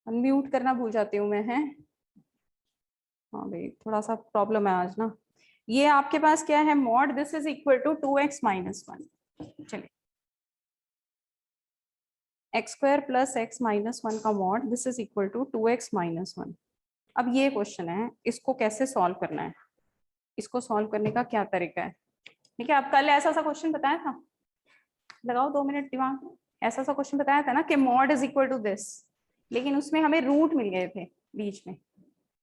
अनम्यूट करना भूल जाती हूँ मैं, है। हाँ भाई, थोड़ा सा प्रॉब्लम है आज ना। ये आपके पास क्या है, mod this is equal to 2x-1। चलिए, x² + x-1 का mod this is equal to 2x-1। अब ये क्वेश्चन है, इसको कैसे सॉल्व करना है, इसको सॉल्व करने का क्या तरीका है। ठीक है, अब कल ऐसा सा क्वेश्चन बताया था, लगाओ 2 मिनट दिमाग में, ऐसा सा क्वेश्चन बताया था ना कि mod is equal to this, लेकिन उसमें हमें रूट मिल गए थे बीच में।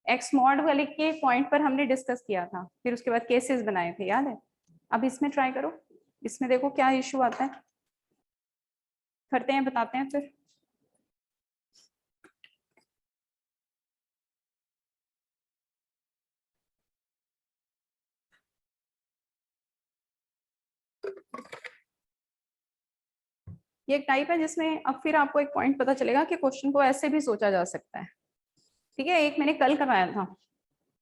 एक्स मॉड वाले के पॉइंट पर हमने डिस्कस किया था, फिर उसके बाद केसेस बनाए थे, याद है। अब इसमें ट्राई करो, इसमें देखो क्या इश्यू आता है, करते हैं बताते हैं फिर। ये एक टाइप है जिसमें अब फिर आपको एक पॉइंट पता चलेगा कि क्वेश्चन को ऐसे भी सोचा जा सकता है। ठीक है, एक मैंने कल करवाया था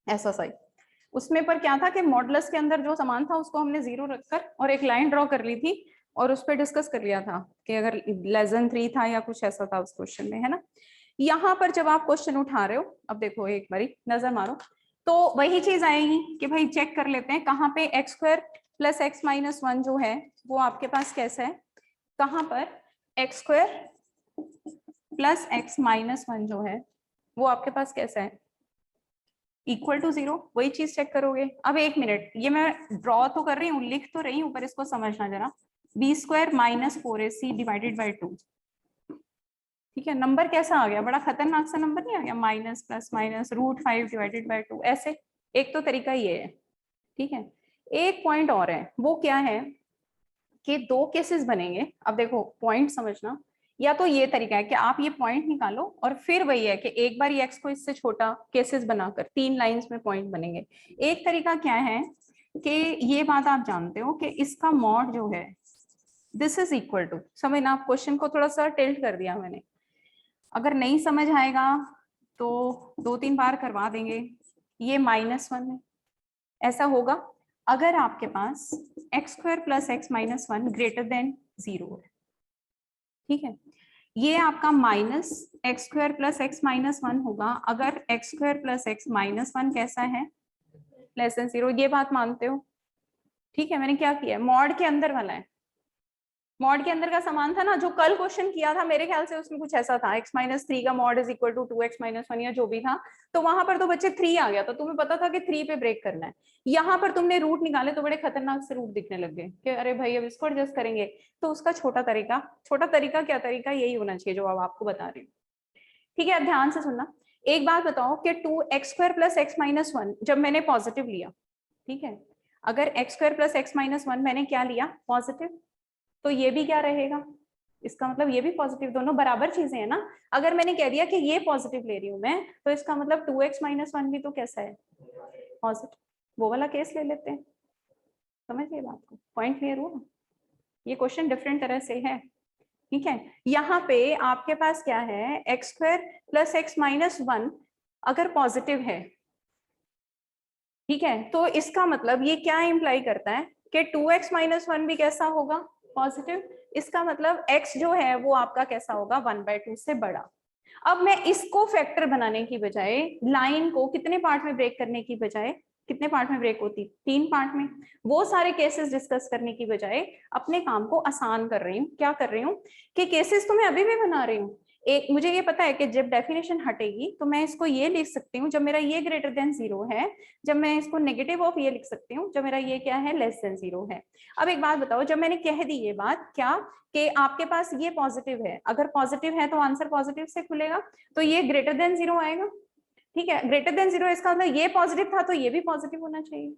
ऐसा सही, उसमें पर क्या था कि मॉडुलस के अंदर जो सामान था उसको हमने 0 रखकर और एक लाइन ड्रॉ कर ली थी और उस पर डिस्कस कर लिया था कि अगर <<3 था या कुछ ऐसा था उस क्वेश्चन में, है ना। यहाँ पर जब आप क्वेश्चन उठा रहे हो, अब देखो एक बारी नजर मारो, तो वही चीज आएगी कि भाई चेक कर लेते हैं कहाँ पे x² + x-1 जो है वो आपके पास कैसा है, कहाँ पर x² + x-1 जो है वो आपके पास कैसा है, इक्वल टू 0, वही चीज चेक करोगे। अब एक मिनट, ये मैं ड्रॉ तो कर रही हूँ, लिख तो रही हूँ, पर इसको समझना जरा, b² - 4ac / 2। ठीक है, नंबर कैसा आ गया, बड़ा खतरनाक सा नंबर नहीं आ गया, माइनस प्लस माइनस √5 / 2 ऐसे। एक तो तरीका ये है, ठीक है। एक पॉइंट और है, वो क्या है कि 2 केसेस बनेंगे। अब देखो पॉइंट समझना, या तो ये तरीका है कि आप ये पॉइंट निकालो और फिर वही है कि एक बार ये एक्स को इससे छोटा केसेस बनाकर 3 लाइंस में पॉइंट बनेंगे। एक तरीका क्या है कि ये बात आप जानते हो कि इसका मॉड जो है दिस इज इक्वल टू, समझना, आप क्वेश्चन को थोड़ा सा टिल्ट कर दिया मैंने, अगर नहीं समझ आएगा तो 2-3 बार करवा देंगे। ये -1 है, ऐसा होगा अगर आपके पास x² + x-1 > 0 है। ठीक है, ये आपका minus x square plus x minus one होगा अगर x square plus x minus one कैसा है, लेस देन जीरो। ये बात मानते हो? ठीक है, मैंने क्या किया, मॉड के अंदर वाला है, मॉड के अंदर का समान था ना, जो कल क्वेश्चन किया था मेरे ख्याल से उसमें कुछ ऐसा था, x माइनस थ्री का mod is equal to 2x minus one या जो भी था, तो वहां पर तो बच्चे 3 आ गया, तो तुम्हें पता था कि 3 पे ब्रेक करना है। यहाँ पर तुमने रूट निकाले तो बड़े खतरनाक से रूट दिखने लग गए कि अरे भाई अब इसको एडजस्ट करेंगे। तो उसका छोटा तरीका क्या तरीका, यही होना चाहिए जो अब आपको बता रही हूँ। ठीक है, अब ध्यान से सुनना। एक बात बताओ कि 2x² plus x minus one जब मैंने पॉजिटिव लिया, ठीक है, अगर x² plus x minus one मैंने क्या लिया, पॉजिटिव, तो ये भी क्या रहेगा, इसका मतलब ये भी पॉजिटिव, दोनों बराबर चीजें हैं ना। अगर मैंने कह दिया कि ये पॉजिटिव ले रही हूं मैं, तो इसका मतलब 2x माइनस वन भी तो कैसा है, पॉजिटिव। वो वाला केस ले लेते हैं, समझिए बात को, पॉइंट क्लियर हुआ। ये क्वेश्चन डिफरेंट तरह से है, ठीक है। यहाँ पे आपके पास क्या है, x square plus x minus one अगर पॉजिटिव है, ठीक है, तो इसका मतलब ये क्या इंप्लाई करता है कि 2x माइनस वन भी कैसा होगा, पॉजिटिव। इसका मतलब x जो है वो आपका कैसा होगा, 1/2 से बड़ा। अब मैं इसको फैक्टर बनाने की बजाय, लाइन को कितने पार्ट में ब्रेक करने की बजाय, कितने पार्ट में ब्रेक होती, 3 पार्ट में, वो सारे केसेस डिस्कस करने की बजाय अपने काम को आसान कर रही हूँ। क्या कर रही हूँ कि केसेस तो मैं अभी भी बना रही हूँ। एक मुझे ये पता है कि जब डेफिनेशन हटेगी तो मैं इसको ये लिख सकती हूँ, जब मेरा ये ग्रेटर देन जीरो है, जब मैं इसको नेगेटिव ऑफ ये लिख सकती हूँ जब मेरा ये क्या है, लेस देन जीरो है। अब एक बात बताओ, जब मैंने कह दी ये बात क्या कि आपके पास ये पॉजिटिव है, अगर पॉजिटिव है तो आंसर पॉजिटिव से खुलेगा, तो ये ग्रेटर देन जीरो आएगा। ठीक है, ग्रेटर देन जीरो, इसका मतलब ये पॉजिटिव था तो ये भी पॉजिटिव होना चाहिए।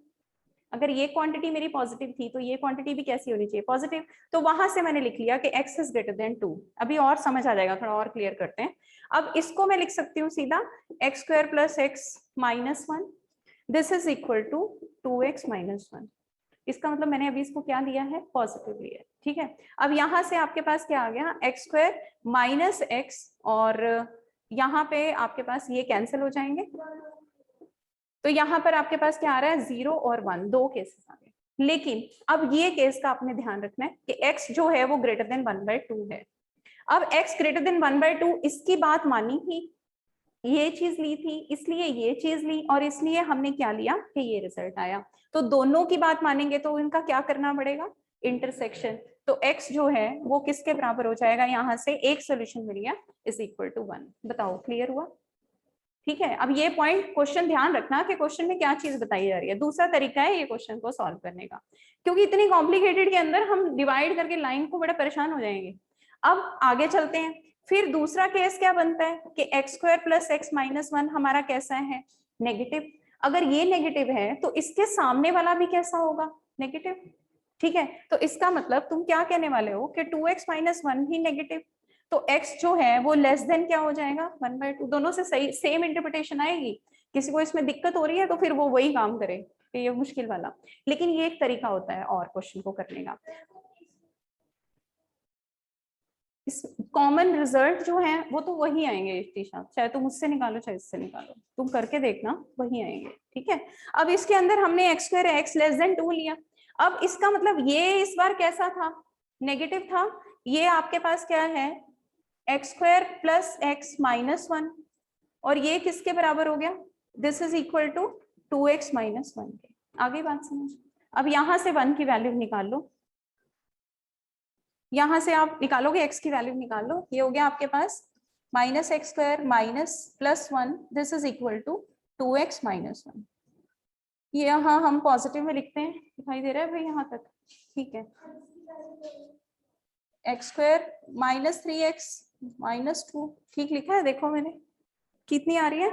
अगर ये क्वांटिटी मेरी पॉजिटिव थी तो ये क्वांटिटी भी कैसी होनी चाहिए, पॉजिटिव। तो वहां से मैंने लिख लिया कि x इज ग्रेटर देन 2। अभी और समझ आ जाएगा, थोड़ा और क्लियर करते हैं। अब इसको मैं लिख सकती हूँ सीधा x square plus x minus one, this is equal to 2x minus one. इसका मतलब मैंने अभी इसको क्या लिया है, पॉजिटिव लिया है। ठीक है, अब यहाँ से आपके पास क्या आ गया, एक्स स्क्वायर माइनस एक्स, और यहाँ पे आपके पास ये कैंसिल हो जाएंगे, तो यहाँ पर आपके पास क्या आ रहा है, 0 और 1, दो केसेस आ गए। लेकिन अब ये केस का आपने ध्यान रखना है कि x जो है वो ग्रेटर देन 1/2 है। अब x ग्रेटर देन 1/2, इसकी बात मानी थी, ये चीज ली थी, इसलिए ये चीज ली, और इसलिए हमने क्या लिया कि ये रिजल्ट आया। तो दोनों की बात मानेंगे तो इनका क्या करना पड़ेगा, इंटरसेक्शन। तो x जो है वो किसके बराबर हो जाएगा, यहाँ से एक सोल्यूशन मिल गया, इज इक्वल टू 1। बताओ क्लियर हुआ। ठीक है, अब ये पॉइंट क्वेश्चन ध्यान रखना कि क्वेश्चन में क्या चीज बताई जा रही है। दूसरा तरीका है ये क्वेश्चन को सॉल्व करने का, क्योंकि इतनी कॉम्प्लिकेटेड के अंदर हम डिवाइड करके लाइन को बड़ा परेशान हो जाएंगे। अब आगे चलते हैं, फिर दूसरा केस क्या बनता है कि x square plus x minus one हमारा कैसा है, नेगेटिव। अगर ये नेगेटिव है तो इसके सामने वाला भी कैसा होगा, नेगेटिव। ठीक है, तो इसका मतलब तुम क्या कहने वाले हो कि 2x माइनस वन भी नेगेटिव, तो x जो है वो लेस देन क्या हो जाएगा, 1/2। दोनों से सही सेम इंटरप्रिटेशन आएगी। किसी को इसमें दिक्कत हो रही है तो फिर वो वही काम करे, ये मुश्किल वाला। लेकिन ये एक तरीका होता है और क्वेश्चन को करने का। इस कॉमन रिजल्ट जो है वो तो वही आएंगे इफ्तिशा, चाहे तुम उससे निकालो चाहे इससे निकालो, तुम करके देखना वही आएंगे। ठीक है, अब इसके अंदर हमने x square x less than 2 लिया। अब इसका मतलब ये इस बार कैसा था, नेगेटिव था। ये आपके पास क्या है, x square plus x minus one, और ये किसके बराबर हो गया, this is equal to 2x minus one के। आगे बात समझ। अब यहां से 1 की वैल्यू निकाल लो, यहां से आप निकालोगे x की वैल्यू निकाल लो, ये हो गया आपके पास minus x square minus plus one, this is equal to 2x minus one. ये यहाँ हम पॉजिटिव में लिखते हैं, दिखाई दे रहा है भाई यहाँ तक, ठीक है। X square minus 3x minus 2, ठीक लिखा है, देखो मैंने कितनी आ रही है,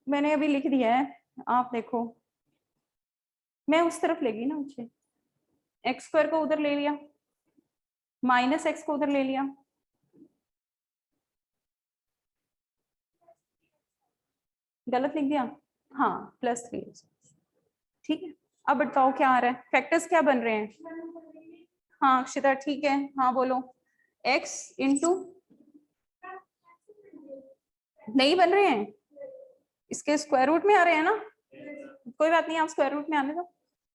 मैंने अभी लिख दिया है, आप देखो। मैं उस तरफ लेगी ना मुझे, एक्स स्क्वायर को उधर ले लिया, माइनस एक्स को उधर ले लिया, गलत लिख दिया, हाँ प्लस 3x। ठीक है, अब बताओ क्या आ रहा है, फैक्टर्स क्या बन रहे हैं। हाँ अक्षिता ठीक है, हाँ बोलो। x इंटू, नहीं बन रहे हैं, इसके स्क्वायर रूट में आ रहे हैं ना, कोई बात नहीं, आप स्क्वायर रूट में आने दो,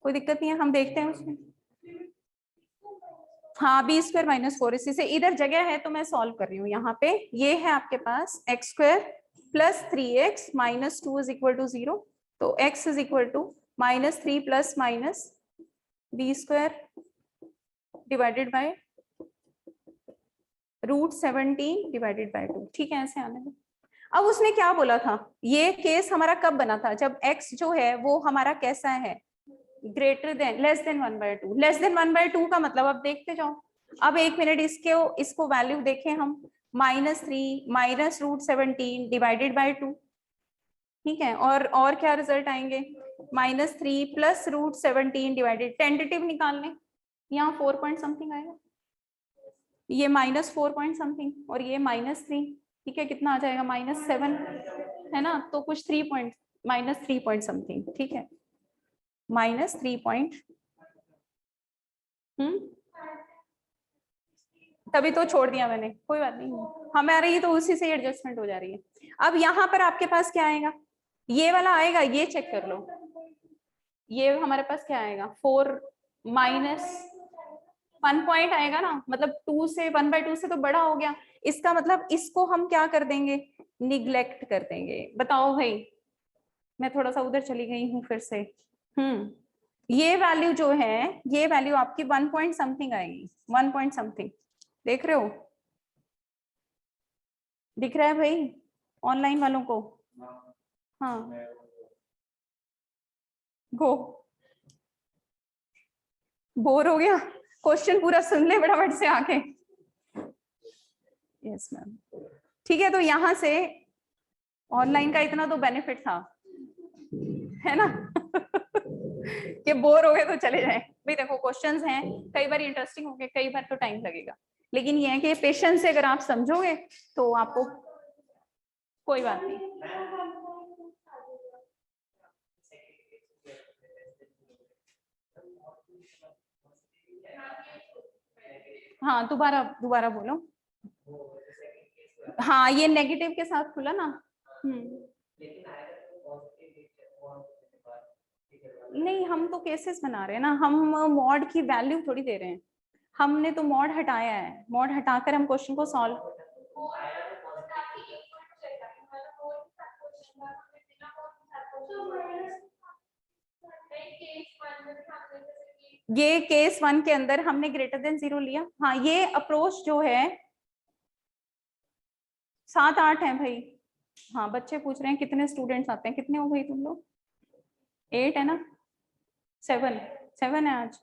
कोई दिक्कत नहीं है, हम देखते हैं उसमें। हाँ बी स्क्वायर माइनस 4, इसी से इधर जगह है तो मैं सॉल्व कर रही हूँ। यहाँ पे ये है आपके पास x square plus 3x minus 2 is equal to 0, तो x इज इक्वल टू minus 3 plus minus b square divided by √17 divided by 2। ठीक है, ऐसे आने में। अब उसने क्या बोला था, ये केस हमारा कब बना था, जब x जो है वो हमारा कैसा है, greater than less than 1/2। Less than 1/2 का मतलब अब देखते जाओ। अब 1 मिनट इसको वैल्यू देखें हम, -3 माइनस √17 डिवाइडेड बाय 2। ठीक है, और क्या रिजल्ट आएंगे, -3 प्लस √17 डिवाइडेड, टेंटेटिव निकालने, यहाँ 4 पॉइंट समथिंग आएगा, ये -4 पॉइंट समथिंग और ये -3। ठीक है, कितना आ जाएगा, -7 है ना, तो कुछ 3 पॉइंट -3 पॉइंट समथिंग। ठीक है, -3 पॉइंट, तभी तो छोड़ दिया मैंने, कोई बात नहीं, हमारे ये तो उसी से एडजस्टमेंट हो जा रही है। अब यहाँ पर आपके पास क्या आएगा, ये वाला आएगा, ये चेक कर लो, ये हमारे पास क्या आएगा, 4 माइनस 1 पॉइंट आएगा ना, मतलब 2 से 1/2 से तो बड़ा हो गया, इसका मतलब इसको हम क्या कर देंगे, निग्लेक्ट कर देंगे। बताओ भाई, मैं थोड़ा सा उधर चली गई हूँ फिर से। ये वैल्यू जो है, ये वैल्यू आपकी 1 पॉइंट समथिंग आएगी, 1 पॉइंट समथिंग, देख रहे हो, दिख रहा है भाई ऑनलाइन वालों को? हाँ, गो, बोर हो गया, क्वेश्चन पूरा सुन ले फटाफट से आके। यस मैम, ठीक है, तो यहां से ऑनलाइन का इतना तो बेनिफिट था, है ना कि बोर हो गए तो चले जाए भाई। देखो क्वेश्चंस हैं, कई बार इंटरेस्टिंग होंगे, कई बार तो टाइम लगेगा, लेकिन ये है कि पेशेंस से अगर आप समझोगे तो आपको कोई बात नहीं। हाँ, दोबारा दोबारा बोलो। हाँ, ये नेगेटिव के साथ खुला ना। नहीं, हम तो केसेस बना रहे हैं ना, हम मॉड की वैल्यू थोड़ी दे रहे हैं, हमने तो मॉड हटाया है, मॉड हटाकर हम क्वेश्चन को सॉल्व। ये केस 1 के अंदर हमने ग्रेटर देन 0 लिया। हाँ, ये अप्रोच जो है 7-8 है भाई। हाँ, बच्चे पूछ रहे हैं कितने स्टूडेंट्स आते हैं, कितने हो भाई तुम लोग, 8 है ना, 7 है आज।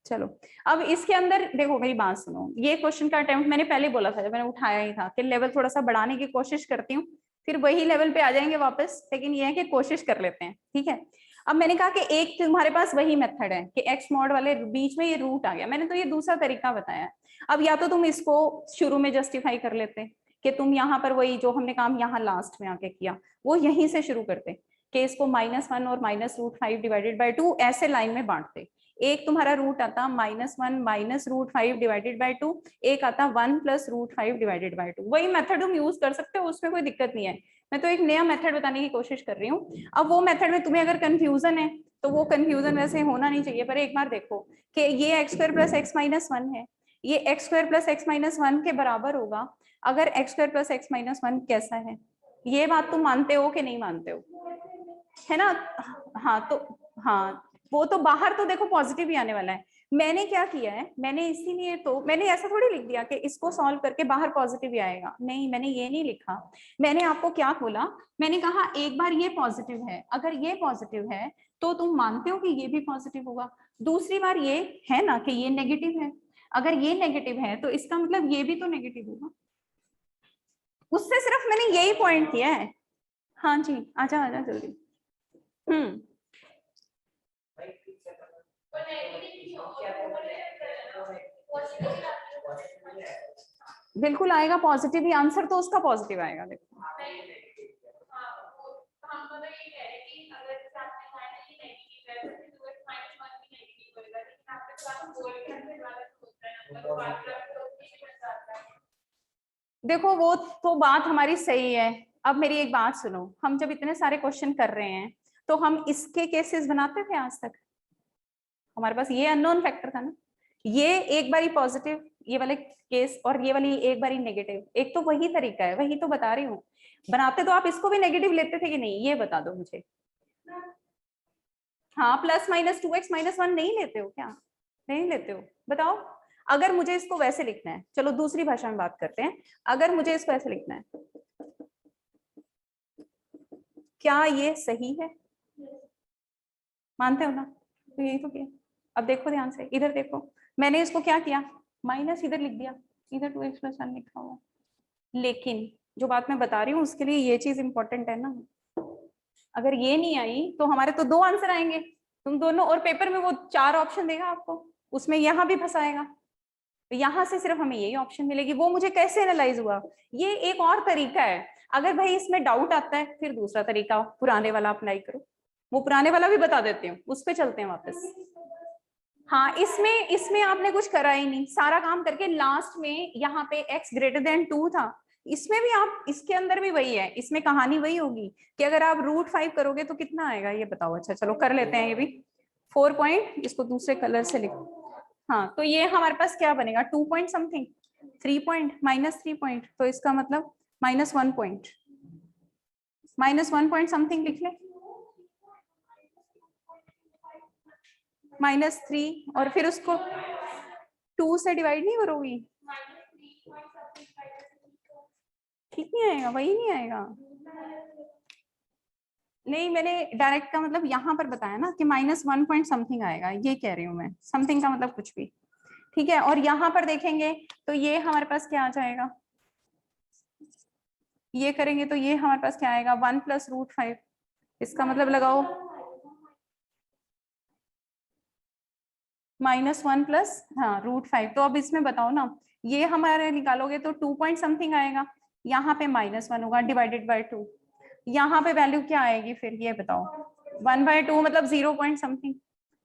चलो, अब इसके अंदर देखो, मेरी बात सुनो, ये क्वेश्चन का अटेम्प्ट मैंने पहले बोला था जब मैंने उठाया ही था कि लेवल थोड़ा सा बढ़ाने की कोशिश करती हूँ, फिर वही लेवल पे आ जाएंगे वापस, लेकिन ये है कि कोशिश कर लेते हैं। ठीक है, अब मैंने कहा कि एक तुम्हारे पास वही मेथड है कि एक्स मॉड वाले बीच में ये रूट आ गया, मैंने तो ये दूसरा तरीका बताया। अब या तो तुम इसको शुरू में जस्टिफाई कर लेते कि तुम यहाँ पर वही जो हमने काम यहाँ लास्ट में आके किया वो यहीं से शुरू करते कि इसको -1 और -√5 डिवाइडेड बाय 2 ऐसे लाइन में बांटते। एक तुम्हारा रूट आता -1 माइनस √5 डिवाइडेड बाय 2, एक आता 1 प्लस √5 डिवाइडेड बाय 2। वही मेथड तुम यूज कर सकते हो, उसमें कोई दिक्कत नहीं है, मैं तो एक नया मेथड बताने की कोशिश कर रही हूँ। अब वो मेथड में तुम्हें अगर कंफ्यूजन है तो वो कंफ्यूजन वैसे होना नहीं चाहिए, पर एक बार देखो कि ये x² प्लस x माइनस 1 है, ये x² प्लस x माइनस 1 के बराबर होगा अगर x² प्लस x माइनस 1 कैसा है, ये बात तुम मानते हो कि नहीं मानते हो, है ना? हाँ, तो हाँ, वो तो बाहर तो देखो पॉजिटिव ही आने वाला है। मैंने क्या किया है, मैंने इसीलिए तो मैंने ऐसा थोड़ी लिख दिया कि इसको सॉल्व करके बाहर पॉजिटिव ही आएगा, नहीं, मैंने ये नहीं लिखा। मैंने आपको क्या बोला, मैंने कहा एक बार ये पॉजिटिव है, अगर ये पॉजिटिव है तो तुम मानते हो कि ये भी पॉजिटिव होगा। दूसरी बार ये है ना कि ये नेगेटिव है, अगर ये नेगेटिव है तो इसका मतलब ये भी तो नेगेटिव होगा। उससे सिर्फ मैंने यही पॉइंट किया है। हाँ जी, आजा आजा जल्दी। बिल्कुल आएगा पॉजिटिव ही, आंसर तो उसका पॉजिटिव आएगा। देखो देखो, वो तो बात हमारी सही है। अब मेरी एक बात सुनो, हम जब इतने सारे क्वेश्चन कर रहे हैं तो हम इसके केसेस बनाते थे आज तक, हमारे पास ये अननोन फैक्टर था ना, ये एक बारी पॉजिटिव ये वाले केस और ये वाली एक बारी नेगेटिव, एक तो वही तरीका है, वही तो बता रही हूँ। बनाते तो आप इसको भी नेगेटिव लेते थे कि नहीं, ये बता दो मुझे। हाँ, प्लस माइनस 2x माइनस 1 नहीं लेते हो क्या? नहीं लेते हो, बताओ। अगर मुझे इसको वैसे लिखना है, चलो दूसरी भाषा में बात करते हैं, अगर मुझे इसको ऐसे लिखना है, क्या ये सही है? मानते हो ना? तो यही तो किया। अब देखो ध्यान से, इधर देखो, मैंने इसको क्या किया, माइनस इधर लिख दिया, इधर 2x प्लस 1 लिखा हुआ। लेकिन जो बात मैं बता रही हूँ उसके लिए ये चीज इंपॉर्टेंट है ना, अगर ये नहीं आई तो हमारे तो दो आंसर आएंगे, तुम दोनों, और पेपर में वो 4 ऑप्शन देगा आपको, उसमें यहाँ भी फंसाएगा, तो यहाँ से सिर्फ हमें यही ऑप्शन मिलेगी। वो मुझे कैसे एनालाइज हुआ, ये एक और तरीका है। अगर भाई इसमें डाउट आता है, फिर दूसरा तरीका पुराने वाला अप्लाई करो, वो पुराने वाला भी बता देते हैं, उस पर चलते हैं वापस। हाँ, इसमें इसमें आपने कुछ करा ही नहीं, सारा काम करके लास्ट में यहाँ पे x ग्रेटर देन 2 था, इसमें भी आप, इसके अंदर भी वही है, इसमें कहानी वही होगी कि अगर आप √5 करोगे तो कितना आएगा ये बताओ। अच्छा चलो कर लेते हैं ये भी, 4 पॉइंट, इसको दूसरे कलर से लिखो। हाँ, तो ये हमारे पास क्या बनेगा, 2 point something, 3 point minus 3 point, तो इसका मतलब -1 पॉइंट, -1 पॉइंट समथिंग लिख ले, -3, और फिर उसको 2 से डिवाइड नहीं करोगी, ठीक नहीं आएगा, वही नहीं आएगा। नहीं, मैंने डायरेक्ट का मतलब यहाँ पर बताया ना कि -1 पॉइंट समथिंग आएगा, ये कह रही हूँ मैं, समथिंग का मतलब कुछ भी, ठीक है। और यहाँ पर देखेंगे तो ये हमारे पास क्या आ जाएगा, ये करेंगे तो ये हमारे पास क्या आएगा, 1 + √5, इसका मतलब लगाओ -1 + हाँ √5। तो अब इसमें बताओ ना, ये हमारे निकालोगे तो 2 पॉइंट समथिंग आएगा, यहाँ पे -1 होगा डिवाइडेड बाय 2, यहाँ पे वैल्यू क्या आएगी फिर ये बताओ, 1/2 मतलब 0 पॉइंट समथिंग,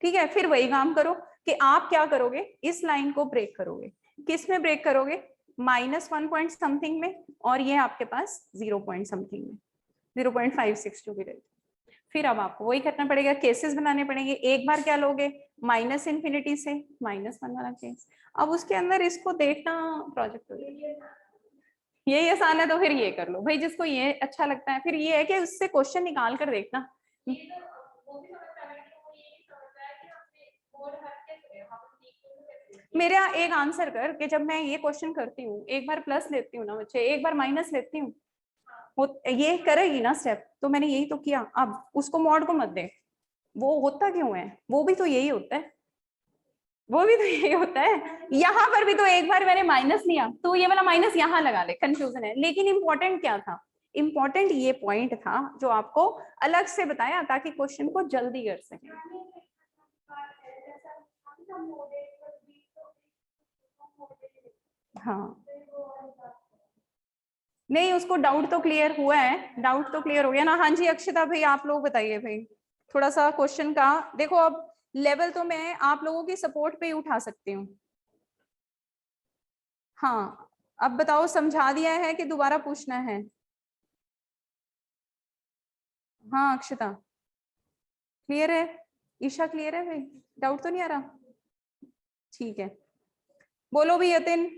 ठीक है। फिर वही काम करो कि आप क्या करोगे, इस लाइन को ब्रेक करोगे, किस में ब्रेक करोगे, -1 पॉइंट समथिंग में, और ये आपके पास 0 पॉइंट समथिंग में, 0.56 जो भी रहे। फिर अब आपको वही करना पड़ेगा, केसेस बनाने पड़ेंगे। एक बार क्या लोगे, -∞ से -1 वाला केस, अब उसके अंदर इसको देखना प्रोजेक्ट हो जाएगा। यही आसान है तो फिर ये कर लो भाई, जिसको ये अच्छा लगता है, फिर ये है कि उससे क्वेश्चन निकाल कर देखना। मेरा एक आंसर कर कि जब मैं ये क्वेश्चन करती हूँ, एक बार प्लस लेती हूँ ना बच्चे, एक बार माइनस लेती हूँ, ये करेगी ना स्टेप, तो मैंने यही तो किया। अब उसको मॉड को मत दे, वो होता क्यों है, वो भी तो यही होता है, वो भी तो यही होता है। यहाँ पर भी तो एक बार मैंने माइनस लिया, तो ये वाला माइनस यहाँ लगा ले, कंफ्यूजन है। लेकिन इंपॉर्टेंट क्या था, इंपॉर्टेंट ये पॉइंट था जो आपको अलग से बताया ताकि क्वेश्चन को जल्दी कर सके। हाँ, नहीं उसको डाउट तो क्लियर हुआ है, डाउट तो क्लियर हो गया ना। हाँ जी अक्षता भाई, आप लोग बताइए भाई, थोड़ा सा क्वेश्चन का देखो। अब लेवल तो मैं आप लोगों की सपोर्ट पे ही उठा सकती हूँ। हाँ, अब बताओ, समझा दिया है कि दोबारा पूछना है? हाँ अक्षता क्लियर है, ईशा क्लियर है भाई, डाउट तो नहीं आ रहा? ठीक है, बोलो भी यतिन।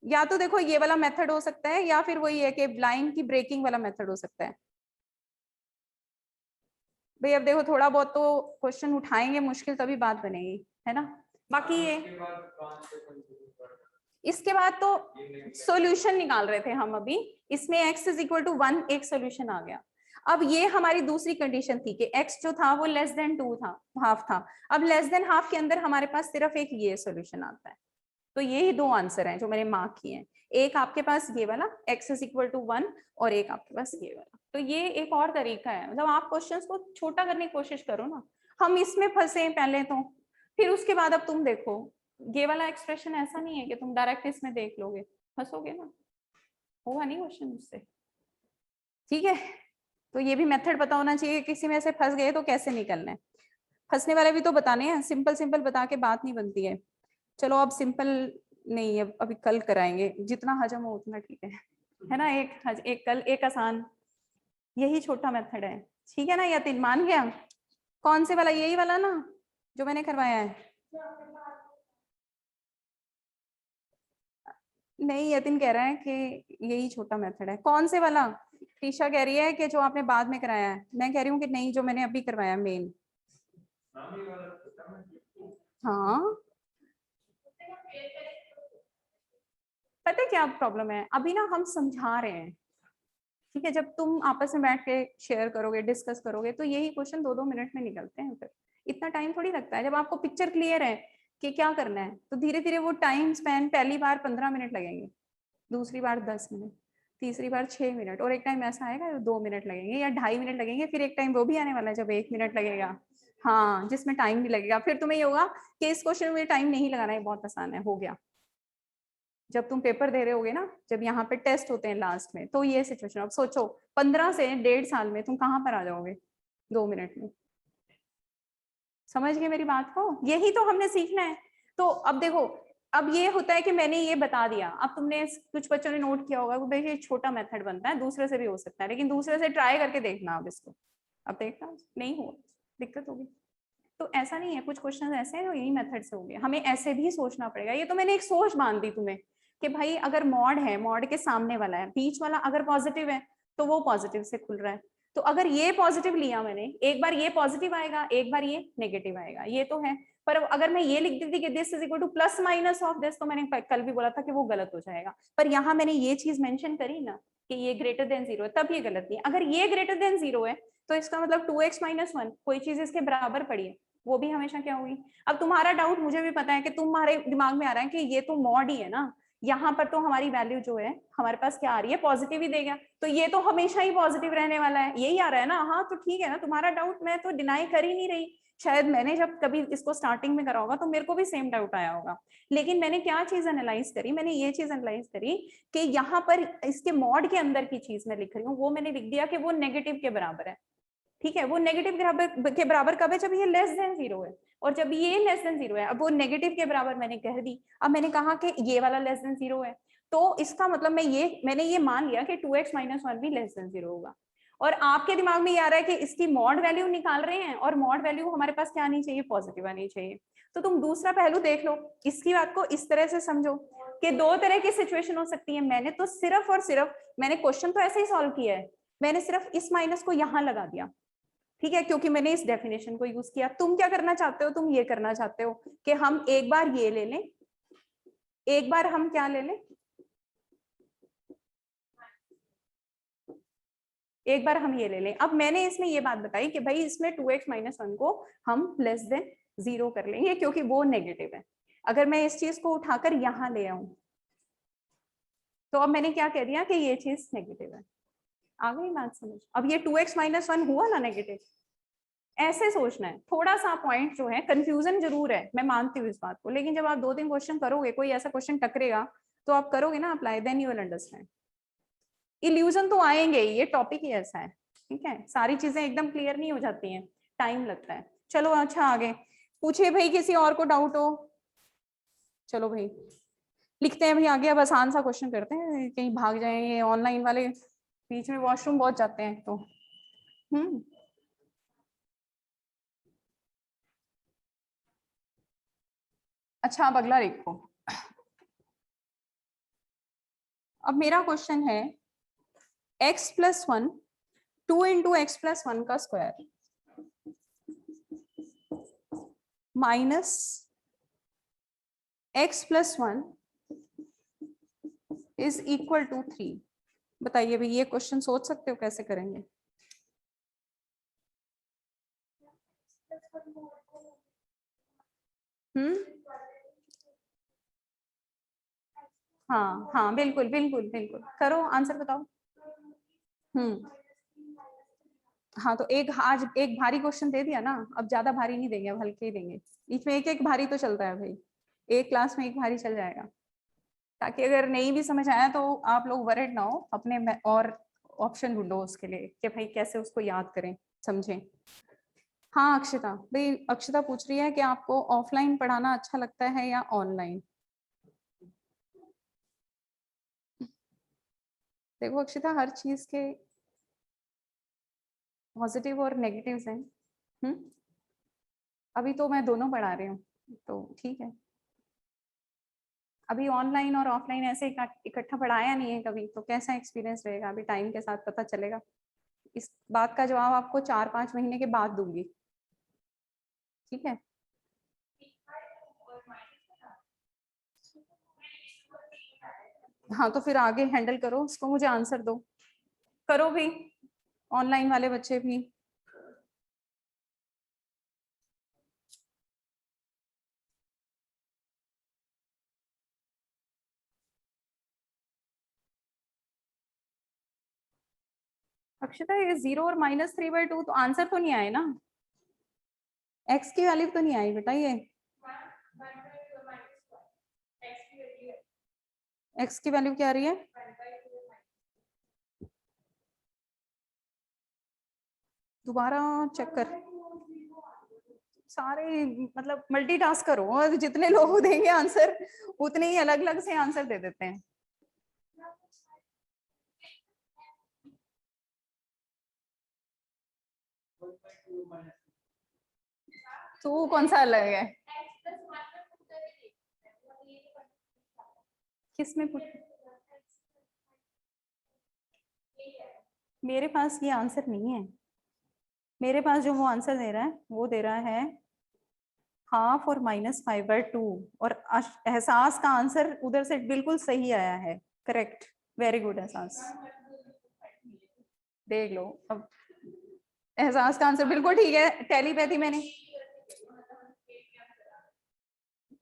या तो देखो ये वाला मेथड हो सकता है, या फिर वही है कि लाइन की ब्रेकिंग वाला मेथड हो सकता है। भाई अब देखो, थोड़ा बहुत तो क्वेश्चन उठाएंगे मुश्किल, तभी बात बनेगी, है ना। बाकी ये इसके बाद तो सॉल्यूशन निकाल रहे थे हम अभी, इसमें x = 1 एक सॉल्यूशन आ गया। अब ये हमारी दूसरी कंडीशन थी कि x जो था वो <2 था, हाफ था। अब ½ के अंदर हमारे पास सिर्फ एक ये सॉल्यूशन आता है। तो ये ही दो आंसर हैं जो मैंने मार्क किए हैं, एक आपके पास ये वाला x = 1 और एक आपके पास ये वाला। तो ये एक और तरीका है, मतलब आप क्वेश्चंस को छोटा करने की कोशिश करो ना। हम इसमें फंसे पहले तो, फिर उसके बाद अब तुम देखो, ये वाला एक्सप्रेशन ऐसा नहीं है कि तुम डायरेक्ट इसमें देख लोगे, फंसोगे ना, होगा नहीं क्वेश्चन उससे, ठीक है। तो ये भी मेथड पता होना चाहिए, किसी में से फंस गए तो कैसे निकलना है। फंसने वाले भी तो बताने हैं, सिंपल सिंपल बता के बात नहीं बनती है। चलो अब सिंपल नहीं है, अभी कल कराएंगे, जितना हजम हो उतना ठीक है ना। एक कल एक आसान, यही छोटा मेथड है, ठीक है ना। यतिन मान गया, कौन से वाला, यही वाला ना जो मैंने करवाया है। नहीं, यतिन कह रहा है कि यही छोटा मेथड है। कौन से वाला? टीशा कह रही है कि जो आपने बाद में कराया है। मैं कह रही हूँ कि नहीं, जो मैंने अभी करवाया मेन। हाँ, पता है क्या प्रॉब्लम है, अभी ना हम समझा रहे हैं, ठीक है। जब तुम आपस में बैठ के शेयर करोगे, डिस्कस करोगे, तो यही क्वेश्चन 2-2 मिनट में निकलते हैं। फिर इतना टाइम थोड़ी लगता है। जब आपको पिक्चर क्लियर है कि क्या करना है, तो धीरे धीरे वो टाइम स्पेन, पहली बार 15 मिनट लगेंगे, दूसरी बार 10 मिनट, तीसरी बार 6 मिनट, और एक टाइम ऐसा आएगा 2 मिनट लगेंगे या 2.5 मिनट लगेंगे। फिर एक टाइम वो भी आने वाला है जब 1 मिनट लगेगा, हाँ, जिसमें टाइम नहीं लगेगा। फिर तुम्हें ये होगा कि इस क्वेश्चन में टाइम नहीं लगाना है, बहुत आसान है, हो गया। जब तुम पेपर दे रहे होगे ना, जब यहाँ पे टेस्ट होते हैं लास्ट में, तो ये सिचुएशन। अब सोचो 15 से 1.5 साल में तुम कहाँ पर आ जाओगे 2 मिनट में? समझ गए मेरी बात को? यही तो हमने सीखना है। तो अब देखो, अब ये होता है कि मैंने ये बता दिया, अब तुमने, कुछ बच्चों ने नोट किया होगा कि भाई ये छोटा मेथड बनता है, दूसरे से भी हो सकता है, लेकिन दूसरे से ट्राई करके देखना अब इसको। अब देखना नहीं हो, दिक्कत होगी। तो ऐसा नहीं है, कुछ क्वेश्चन ऐसे हैं जो यही मेथड से हो गए, हमें ऐसे भी सोचना पड़ेगा। ये तो मैंने एक सोच बांध दी तुम्हें कि भाई अगर मॉड है, मॉड के सामने वाला है, बीच वाला अगर पॉजिटिव है तो वो पॉजिटिव से खुल रहा है। तो अगर ये पॉजिटिव लिया मैंने, एक बार ये पॉजिटिव आएगा, एक बार ये नेगेटिव आएगा, ये तो है। पर अगर मैं ये लिख देती कि this is equal to plus minus of this, तो मैंने कल भी बोला था कि वो गलत हो जाएगा। पर यहाँ मैंने ये चीज मेंशन करी ना कि ये ग्रेटर देन 0 है, तब ये गलत नहीं है। अगर ये ग्रेटर देन 0 है तो इसका मतलब 2x-1 कोई चीज इसके बराबर पड़ी है, वो भी हमेशा क्या होगी। अब तुम्हारा डाउट मुझे भी पता है कि तुम्हारे दिमाग में आ रहा है कि ये तो मॉड ही है ना, यहाँ पर तो हमारी वैल्यू जो है हमारे पास क्या आ रही है, पॉजिटिव ही देगा, तो ये तो हमेशा ही पॉजिटिव रहने वाला है, यही आ रहा है ना। हाँ, तो ठीक है ना, तुम्हारा डाउट मैं तो डिनाई कर ही नहीं रही। शायद मैंने जब कभी इसको स्टार्टिंग में करा होगा तो मेरे को भी सेम डाउट आया होगा, लेकिन मैंने क्या चीज एनालाइज करी, मैंने ये चीज एनालाइज करी कि यहाँ पर इसके मॉड के अंदर की चीज मैं लिख रही हूँ, वो मैंने लिख दिया कि वो नेगेटिव के बराबर है। ठीक है, वो नेगेटिव के बराबर कब है? जब ये लेस देन 0 है, और जब ये लेस देन 0 है, अब वो नेगेटिव के बराबर मैंने कह दी। अब मैंने कहा कि ये वाला लेस देन 0 है, तो इसका मतलब मैंने ये मान लिया कि 2x-1 भी लेस देन 0 होगा। और आपके दिमाग में ये आ रहा है कि इसकी मॉड वैल्यू निकाल रहे हैं, और मॉड वैल्यू हमारे पास क्या आनी चाहिए, पॉजिटिव आनी चाहिए। तो तुम दूसरा पहलू देख लो, इसकी बात को इस तरह से समझो कि दो तरह की सिचुएशन हो सकती है। मैंने तो सिर्फ और सिर्फ, मैंने क्वेश्चन तो ऐसे ही सॉल्व किया है, मैंने सिर्फ इस माइनस को यहां लगा दिया, ठीक है, क्योंकि मैंने इस डेफिनेशन को यूज किया। तुम क्या करना चाहते हो? तुम ये करना चाहते हो कि हम एक बार ये ले लें, एक बार हम क्या ले लें, एक बार हम ये ले लें। अब मैंने इसमें ये बात बताई कि भाई इसमें 2x-1 को हम लेस देन 0 कर लेंगे क्योंकि वो नेगेटिव है। अगर मैं इस चीज को उठाकर यहां ले आऊं, तो अब मैंने क्या कह दिया कि ये चीज नेगेटिव है। आ गई बात समझ? अब ये 2x-1 हुआ ना नेगेटिव, ऐसे सोचना है। थोड़ा सा पॉइंट जो है कंफ्यूजन जरूर है, मैं मानती हूँ इस बात को, लेकिन जब आप 2-3 क्वेश्चन करोगे, कोई ऐसा क्वेश्चन टकरेगा तो आप करोगे ना apply, then you will understand. Illusion तो आएंगे ही, ये टॉपिक ही ऐसा है, ठीक है। सारी चीजें एकदम क्लियर नहीं हो जाती हैं, टाइम लगता है। चलो अच्छा, आगे पूछिए भाई, किसी और को डाउट हो? चलो भाई, लिखते हैं भाई आगे। अब आसान सा क्वेश्चन करते हैं, कहीं भाग जाए ये ऑनलाइन वाले, बीच में वॉशरूम बहुत जाते हैं तो। हम्म, अच्छा, अब अगला लिखो। अब मेरा क्वेश्चन है x+1, 2 × x+1 का square minus x+1 is equal to 3। बताइए भाई, ये क्वेश्चन सोच सकते हो कैसे करेंगे? हम्म, हाँ हाँ, बिल्कुल बिल्कुल बिल्कुल, करो आंसर बताओ। हम्म, हाँ, तो एक आज एक भारी क्वेश्चन दे दिया ना, अब ज्यादा भारी नहीं देंगे, अब हल्के ही देंगे। बीच में एक एक भारी तो चलता है भाई, एक क्लास में एक भारी चल जाएगा, ताकि अगर नहीं भी समझ आया तो आप लोग वरिड ना हो, अपने और ऑप्शन ढूंढो उसके लिए कि भाई कैसे उसको याद करें, समझें। हाँ अक्षिता भाई, अक्षिता पूछ रही है कि आपको ऑफलाइन पढ़ाना अच्छा लगता है या ऑनलाइन। देखो अक्षिता, हर चीज के पॉजिटिव और नेगेटिव्स हैं। हम्म, अभी तो मैं दोनों पढ़ा रही हूँ, तो ठीक है। अभी ऑनलाइन और ऑफलाइन ऐसे इकट्ठा पढ़ाया नहीं है कभी, तो कैसा एक्सपीरियंस रहेगा, अभी टाइम के साथ पता चलेगा। इस बात का जवाब आपको 4-5 महीने के बाद दूंगी, ठीक है। हाँ तो फिर आगे हैंडल करो उसको, मुझे आंसर दो, करो भी, ऑनलाइन वाले बच्चे भी। अक्षता ये 0 और -3/2 तो आंसर तो नहीं आए ना, एक्स की वैल्यू तो नहीं आई बेटा, ये एक्स की वैल्यू क्या आ रही है, दोबारा चेक कर, सारे मतलब मल्टीटास्क करो, और जितने लोग देंगे आंसर उतने ही अलग अलग से आंसर दे देते हैं। तो कौन सा अलग है, किसमें मेरे पास ये आंसर नहीं है, मेरे पास जो वो आंसर दे रहा है वो दे रहा है हाफ और -5/2, और एहसास का आंसर उधर से बिल्कुल सही आया है, करेक्ट, वेरी गुड एहसास, देख लो अब, एहसास का आंसर बिल्कुल ठीक है, टेलीपैथी मैंने,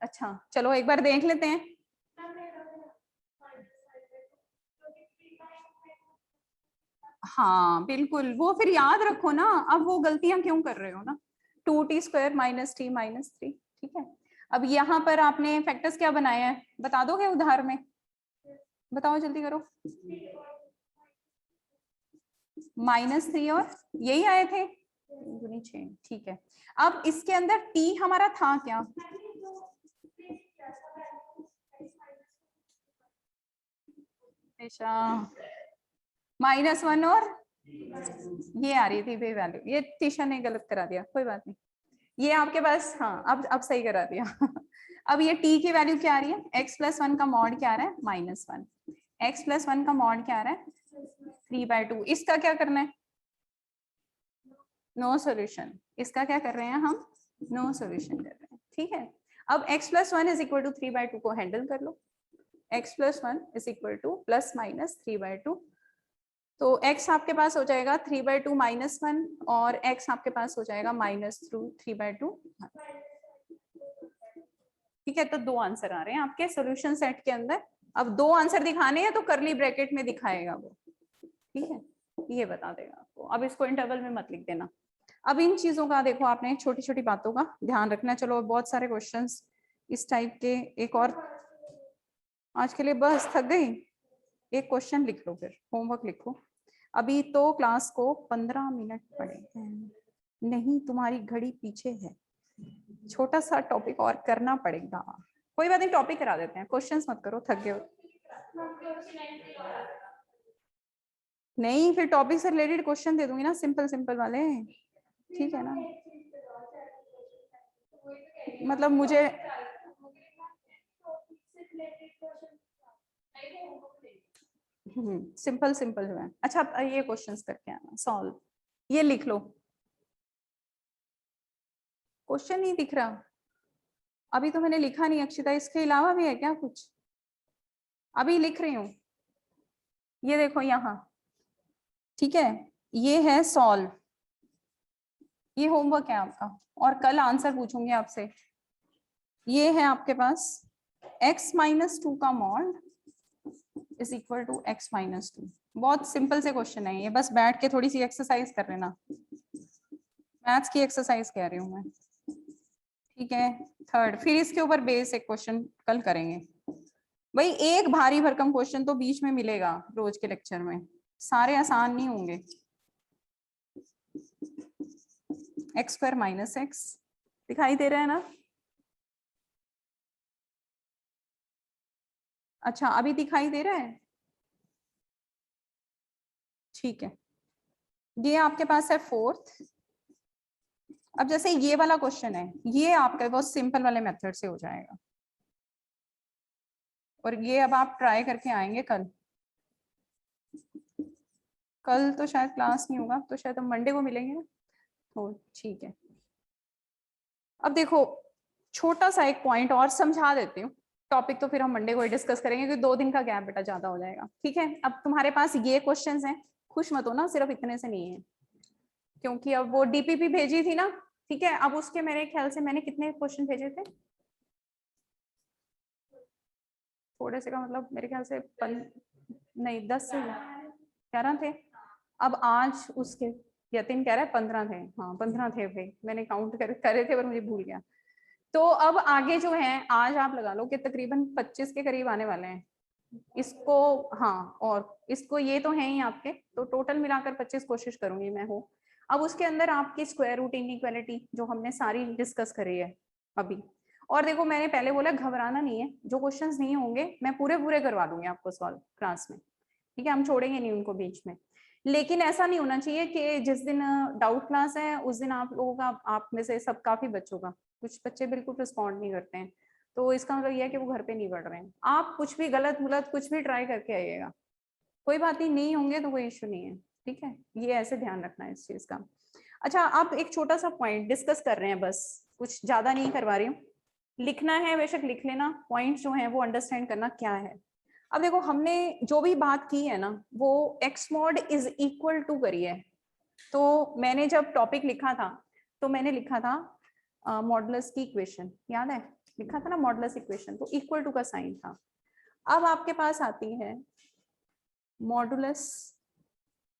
अच्छा चलो एक बार देख लेते हैं। हाँ बिल्कुल, वो फिर याद रखो ना, अब वो गलतियां क्यों कर रहे हो ना, 2t² -t -3, ठीक है। अब यहाँ पर आपने फैक्टर्स क्या बनाया है बता दोगे उधार में, बताओ जल्दी करो, -3 और यही आए थे, 6, ठीक है। अब इसके अंदर t हमारा था क्या, -1 और ये आ रही थी बे वैल्यू, ये टीशा ने गलत करा दिया, कोई बात नहीं, ये आपके पास, हाँ अब सही करा दिया अब ये t की वैल्यू क्या आ रही है, x+1 का मॉड क्या आ रहा है -1, x+1 का मॉड क्या आ रहा है 3/2, इसका क्या करना है, नो सॉल्यूशन, इसका क्या कर रहे हैं हम, नो सॉल्यूशन कर रहे हैं, ठीक है। अब x+1 = 3/2 को हैंडल कर लो, x+1 = ±3/2, तो x आपके पास हो जाएगा 3/2 -1, और x आपके पास हो जाएगा -3/2, ठीक है। तो 2 आंसर आ रहे हैं आपके सॉल्यूशन सेट के अंदर, अब 2 आंसर दिखाने हैं तो करली ब्रैकेट में दिखाएगा वो, ठीक है, ये बता देगा आपको, अब इसको इंटरवल में मत लिख देना। अब इन चीजों का देखो, आपने छोटी छोटी बातों का ध्यान रखना, चलो बहुत सारे क्वेश्चंस इस टाइप के, एक और आज के लिए बस थक गई, एक क्वेश्चन लिख लो फिर होमवर्क लिखो, अभी तो क्लास को 15 मिनट पड़े हैं, नहीं तुम्हारी घड़ी पीछे है, छोटा सा टॉपिक और करना पड़ेगा, कोई बात नहीं टॉपिक करा देते हैं, क्वेश्चंस मत करो, थक गए हो। नहीं फिर टॉपिक से रिलेटेड क्वेश्चन दे दूंगी ना, सिंपल सिंपल वाले, ठीक है ना, मतलब मुझे सिंपल सिंपल जो है, अच्छा ये क्वेश्चंस करके आना सॉल्व, ये लिख लो, क्वेश्चन नहीं दिख रहा, अभी तो मैंने लिखा नहीं अक्षिता, इसके अलावा भी है क्या कुछ, अभी लिख रही हूँ, ये देखो यहाँ, ठीक है, ये है सॉल्व, ये होमवर्क है आपका, और कल आंसर पूछूंगी आपसे, ये है आपके पास x-2 का मॉड = x-2, बहुत सिंपल से क्वेश्चन है ये, बस बैठ के थोड़ी सी एक्सरसाइज कर लेना, मैथ्स की एक्सरसाइज कह रही हूँ मैं, ठीक है। थर्ड, फिर इसके ऊपर बेस एक क्वेश्चन कल करेंगे, भाई एक भारी भरकम क्वेश्चन तो बीच में मिलेगा रोज के लेक्चर में, सारे आसान नहीं होंगे, x² - x दिखाई दे रहा है ना, अच्छा अभी दिखाई दे रहा है, ठीक है, ये आपके पास है 4th, अब जैसे ये वाला क्वेश्चन है, ये आपका बहुत सिंपल वाले मेथड से हो जाएगा, और ये अब आप ट्राई करके आएंगे कल। कल तो शायद क्लास नहीं होगा, तो शायद हम मंडे को मिलेंगे ना, तो ठीक है। अब देखो छोटा सा एक पॉइंट और समझा देती हूँ, टॉपिक तो फिर हम मंडे को ही डिस्कस करेंगे क्योंकि 2 दिन का गैप बेटा ज्यादा हो जाएगा। ठीक है, अब तुम्हारे पास ये क्वेश्चंस हैं, खुश मत हो ना, सिर्फ इतने से नहीं है, क्योंकि अब वो डीपीपी भेजी थी ना। ठीक है, अब उसके मेरे ख्याल से मैंने कितने क्वेश्चन भेजे थे, थोड़े से का मतलब मेरे ख्याल से नहीं 10 से 11 थे। अब आज उसके यतिन कह रहा है 15 थे, हाँ 15 थे भाई, मैंने काउंट करे थे पर मुझे भूल गया। तो अब आगे जो है आज आप लगा लो कि तकरीबन 25 के करीब आने वाले हैं इसको। हाँ, और इसको ये तो है ही आपके, तो टोटल मिलाकर 25 कोशिश करूंगी मैं हूँ। अब उसके अंदर आपकी स्क्वायर रूट इनइक्वालिटी जो हमने सारी डिस्कस करी है अभी। और देखो मैंने पहले बोला घबराना नहीं है, जो क्वेश्चंस नहीं होंगे मैं पूरे पूरे करवा दूंगी आपको सॉल्व क्लास में। ठीक है, हम छोड़ेंगे नहीं उनको बीच में। लेकिन ऐसा नहीं होना चाहिए कि जिस दिन डाउट क्लास है उस दिन आप लोगों का, आप में से सब काफी बच्चों का, कुछ बच्चे बिल्कुल रिस्पॉन्ड नहीं करते हैं, तो इसका मतलब यह है कि वो घर पे नहीं पढ़ रहे हैं। आप कुछ भी गलत मुलत कुछ भी ट्राई करके आइएगा, कोई बात नहीं होंगे तो कोई इशू नहीं है। ठीक है, ये ऐसे ध्यान रखना है इस चीज का। अच्छा, आप एक छोटा सा पॉइंट डिस्कस कर रहे हैं, बस कुछ ज्यादा नहीं करवा रही हूँ, लिखना है बेशक लिख लेना, पॉइंट जो है वो अंडरस्टैंड करना क्या है। अब देखो हमने जो भी बात की है ना वो x mod is equal to करी है। तो मैंने जब टॉपिक लिखा था तो मैंने लिखा था मॉडुलस की इक्वेशन, याद है लिखा था ना मॉडुलस इक्वेशन, तो इक्वल टू का साइन था। अब आपके पास आती है मॉडुलस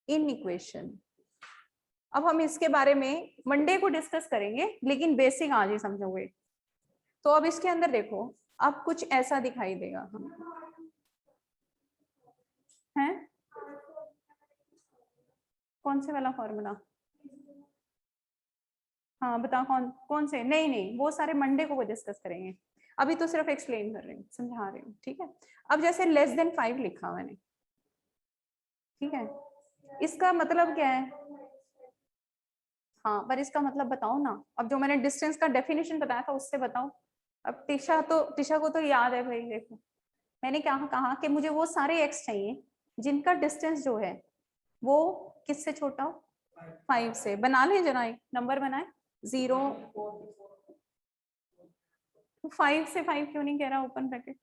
इन इक्वेशन। अब हम इसके बारे में मंडे को डिस्कस करेंगे, लेकिन बेसिक आज ही समझोगे। तो अब इसके अंदर देखो, अब कुछ ऐसा दिखाई देगा हमें, है कौन से वाला फॉर्मूला, हाँ बताओ कौन कौन से, नहीं वो सारे मंडे को वो डिस्कस करेंगे, अभी तो सिर्फ एक्सप्लेन कर रही हूँ, समझा रही हूँ। ठीक है, अब जैसे लेस देन 5 लिखा मैंने, ठीक है, इसका मतलब क्या है, हाँ पर इसका मतलब बताओ ना, अब जो मैंने डिस्टेंस का डेफिनेशन बताया था उससे बताओ। अब तिशा को तो याद है भाई, देखो मैंने क्या कहा कि मुझे वो सारे एक्स चाहिए जिनका डिस्टेंस जो है वो किससे छोटा हो, 5 से। बना ले जरा, एक नंबर बनाए 0, 5 से 5 क्यों नहीं कह रहा ओपन ब्रैकेट,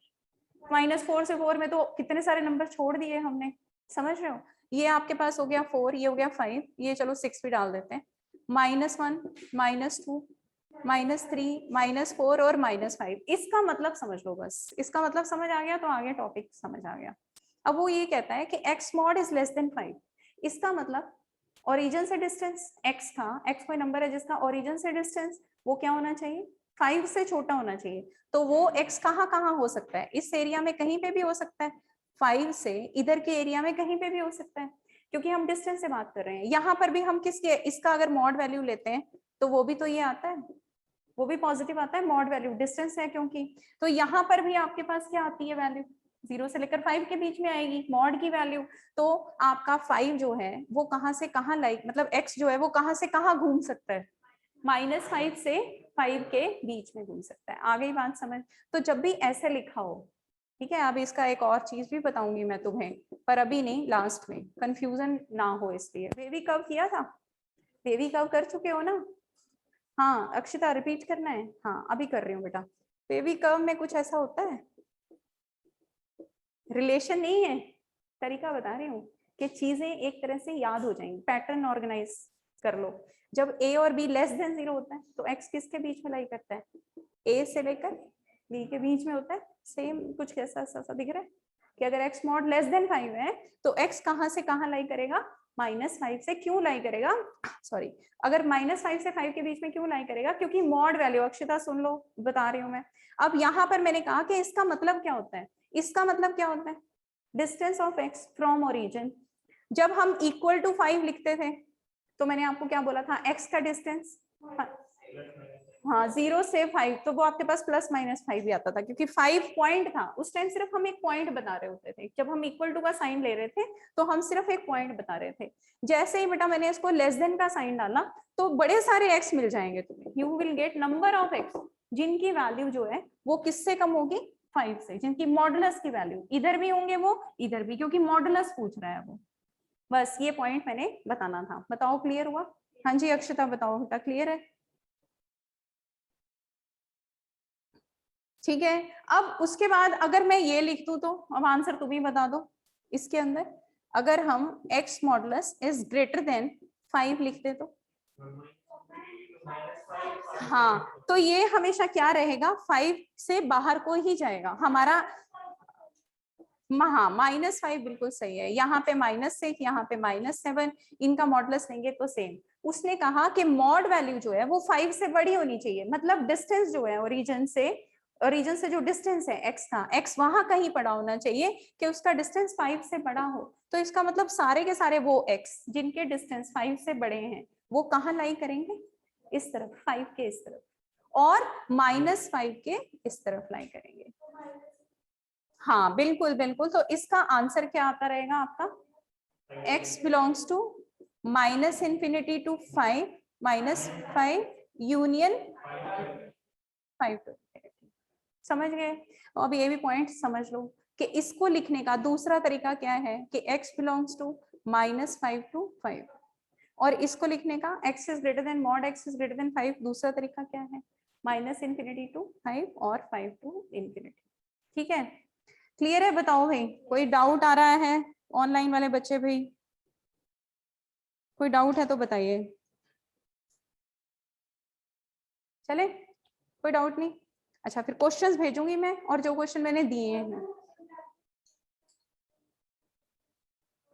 -4 से 4 में तो कितने सारे नंबर छोड़ दिए हमने, समझ रहे हो। ये आपके पास हो गया 4, ये हो गया 5, ये चलो 6 भी डाल देते हैं, -1, -2, -3, -4 और -5। इसका मतलब समझ लो, बस इसका मतलब समझ आ गया तो आगे टॉपिक समझ आ गया। अब वो ये कहता है कि x mod is less then 5, इसका मतलब ओरिजिन से डिस्टेंस x था, x कोई नंबर है जिसका ओरिजिन से डिस्टेंस वो क्या होना चाहिए, 5 से छोटा होना चाहिए। तो वो x कहाँ कहाँ हो सकता है, इस एरिया में कहीं पे भी हो सकता है, 5 से इधर के एरिया में कहीं पे भी हो सकता है, क्योंकि हम डिस्टेंस से बात कर रहे हैं। यहाँ पर भी हम किसके, इसका अगर मॉड वैल्यू लेते हैं तो वो भी तो ये आता है, वो भी पॉजिटिव आता है, मॉड वैल्यू डिस्टेंस है क्योंकि। तो यहाँ पर भी आपके पास क्या आती है वैल्यू, 0 से लेकर 5 के बीच में आएगी मॉड की वैल्यू। तो आपका 5 जो है वो कहाँ से कहाँ लाइक, मतलब x जो है वो कहाँ से कहाँ घूम सकता है, -5 से 5 के बीच में घूम सकता है। आ गई बात समझ। तो जब भी ऐसे लिखा हो, ठीक है, अब इसका एक और चीज भी बताऊंगी मैं तुम्हें, पर अभी नहीं, लास्ट में, कंफ्यूजन ना हो इसलिए। बेबी कब किया था, बेबी कब कर चुके हो ना, हाँ अक्षिता रिपीट करना है, हाँ अभी कर रही हूँ बेटा। बेबी कर्व में कुछ ऐसा होता है, रिलेशन नहीं है, तरीका बता रही हूँ कि चीजें एक तरह से याद हो जाएंगी, पैटर्न ऑर्गेनाइज कर लो। जब a और b लेस देन 0 होता है तो x किसके बीच में लाई करता है, a से लेकर b के बीच में होता है। सेम कुछ कैसा ऐसा दिख रहा है कि अगर x मॉड लेस देन 5 है तो x कहाँ से कहाँ लाई करेगा, -5 से। क्यों लाई करेगा, सॉरी, अगर -5 से 5 के बीच में क्यों लाई करेगा, क्योंकि मॉड वैल्यू, अक्षिता सुन लो बता रही हूँ मैं। अब यहाँ पर मैंने कहा कि इसका मतलब क्या होता है, इसका मतलब क्या होता है, distance of x from origin. जब हम इक्वल टू 5 लिखते थे तो मैंने आपको क्या बोला था, x का डिस्टेंस, हाँ 0 से 5, तो वो आपके पास +-5 भी आता था, क्योंकि 5 पॉइंट था उस टाइम, सिर्फ हम एक पॉइंट बता रहे होते थे। जब हम इक्वल टू का साइन ले रहे थे तो हम सिर्फ एक पॉइंट बता रहे थे। जैसे ही बेटा मैंने इसको लेस देन का साइन डाला तो बड़े सारे x मिल जाएंगे तुम्हें, you will get number of x जिनकी वैल्यू जो है वो किससे कम होगी, 5 से, जिनकी मॉडुलस की वैल्यू इधर भी होंगे वो इधर भी, क्योंकि मॉडुलस पूछ रहा है वो। बस ये पॉइंट मैंने बताना था। बताओ क्लियर हुआ? हाँ जी अक्षता बताओ बेटा, क्लियर है? ठीक है। अब उसके बाद अगर मैं ये लिख दूं तो अब आंसर तुम ही बता दो। इसके अंदर अगर हम x modulus is greater then 5 लिखते तो हाँ, तो ये हमेशा क्या रहेगा, 5 से बाहर को ही जाएगा हमारा। हाँ -5 बिल्कुल सही है। यहाँ पे -6, यहाँ पे -7, इनका मॉडुलस लेंगे तो सेम। उसने कहा कि मॉड वैल्यू जो है वो 5 से बड़ी होनी चाहिए, मतलब डिस्टेंस जो है ओरिजिन से जो डिस्टेंस है x का, x वहां कहीं पड़ा होना चाहिए कि उसका डिस्टेंस 5 से बड़ा हो। तो इसका मतलब सारे के सारे वो x जिनके डिस्टेंस 5 से बड़े हैं वो कहाँ लाई करेंगे, इस तरफ, 5 के इस तरफ, और -5 के इस तरफ लाई करेंगे। हाँ बिल्कुल बिल्कुल। तो इसका आंसर क्या आता रहेगा आपका, x belongs to -∞ to 5 -5 union 5 to ∞। समझ गए? तो अब ये भी पॉइंट समझ लो कि इसको लिखने का दूसरा तरीका क्या है कि x बिलोंग्स टू -5 to 5, और इसको लिखने का x is greater then mod x is greater then 5 दूसरा तरीका क्या है, -∞ to 5 और 5 to ∞। ठीक है, क्लियर है? बताओ भाई, कोई डाउट आ रहा है? ऑनलाइन वाले बच्चे भाई, कोई डाउट है तो बताइए। चले, कोई डाउट नहीं? अच्छा, फिर क्वेश्चंस भेजूंगी मैं, और जो क्वेश्चन मैंने दिए हैं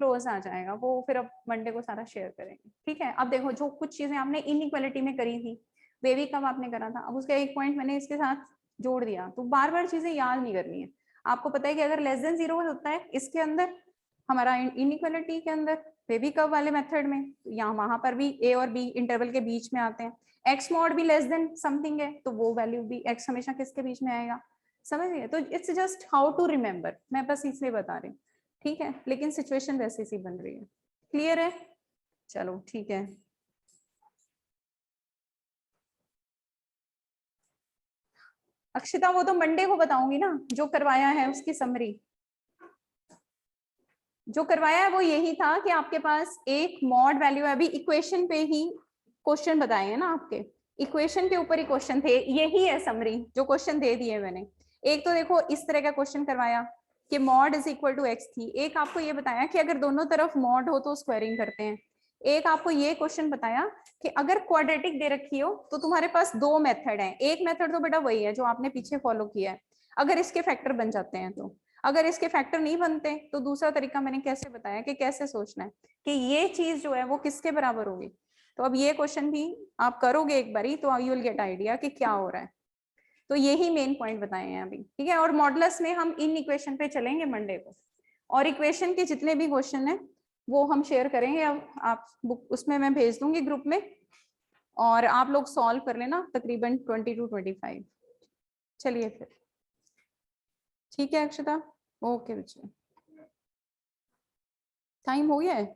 क्लोज आ जाएगा वो, फिर अब मंडे को सारा शेयर करेंगे। ठीक है, अब देखो जो कुछ चीजें आपने इनइक्वालिटी में करी थी, वे भी कब आपने करा था, अब उसका एक पॉइंट मैंने इसके साथ जोड़ दिया, तो बार बार चीजें याद नहीं करनी है। आपको पता है कि अगर लेस देन 0 होता है इसके अंदर, हमारा इनइक्वालिटी के अंदर, वे भी कर्व वाले मेथड में, यहाँ वहां पर भी a और b इंटरवल के बीच में आते हैं। x मॉड भी लेस देन समथिंग है तो वो वैल्यू भी, x हमेशा किसके बीच में आएगा, समझ गए? तो it's just how to remember, मैं बस इसलिए बता रही हूँ। ठीक है, लेकिन सिचुएशन वैसे सी बन रही है। क्लियर है? चलो ठीक है। अक्षिता वो तो मंडे को बताऊंगी ना, जो करवाया है उसकी समरी। जो करवाया है वो यही था कि आपके पास एक मॉड वैल्यू है, अभी इक्वेशन पे ही क्वेश्चन बताए हैं ना आपके, इक्वेशन के ऊपर ही क्वेश्चन थे, यही है समरी जो क्वेश्चन दे दिए मैंने। एक तो देखो इस तरह का क्वेश्चन करवाया कि mod is equal to x थी, एक आपको ये बताया कि अगर दोनों तरफ मॉड हो तो स्क्वायरिंग करते हैं, एक आपको ये क्वेश्चन बताया कि अगर क्वाड्रेटिक दे रखी हो तो तुम्हारे पास दो मेथड है, एक मेथड तो बेटा वही है जो आपने पीछे फॉलो किया है, अगर इसके फैक्टर बन जाते हैं तो, अगर इसके फैक्टर नहीं बनते तो दूसरा तरीका मैंने कैसे बताया कि कैसे सोचना है कि ये चीज जो है वो किसके बराबर होगी। तो अब ये क्वेश्चन भी आप करोगे एक बारी तो यू विल गेट आइडिया कि क्या हो रहा है। तो यही मेन पॉइंट बताए हैं अभी। ठीक है, और मॉडुलस में हम इन इक्वेशन पे चलेंगे मंडे को, और इक्वेशन के जितने भी क्वेश्चन है वो हम शेयर करेंगे। अब आप बुक उसमें मैं भेज दूंगी ग्रुप में, और आप लोग सॉल्व कर लेना तकरीबन 20 to 25। चलिए फिर, ठीक है अक्षता, ओके बच्चे, टाइम हो गया है।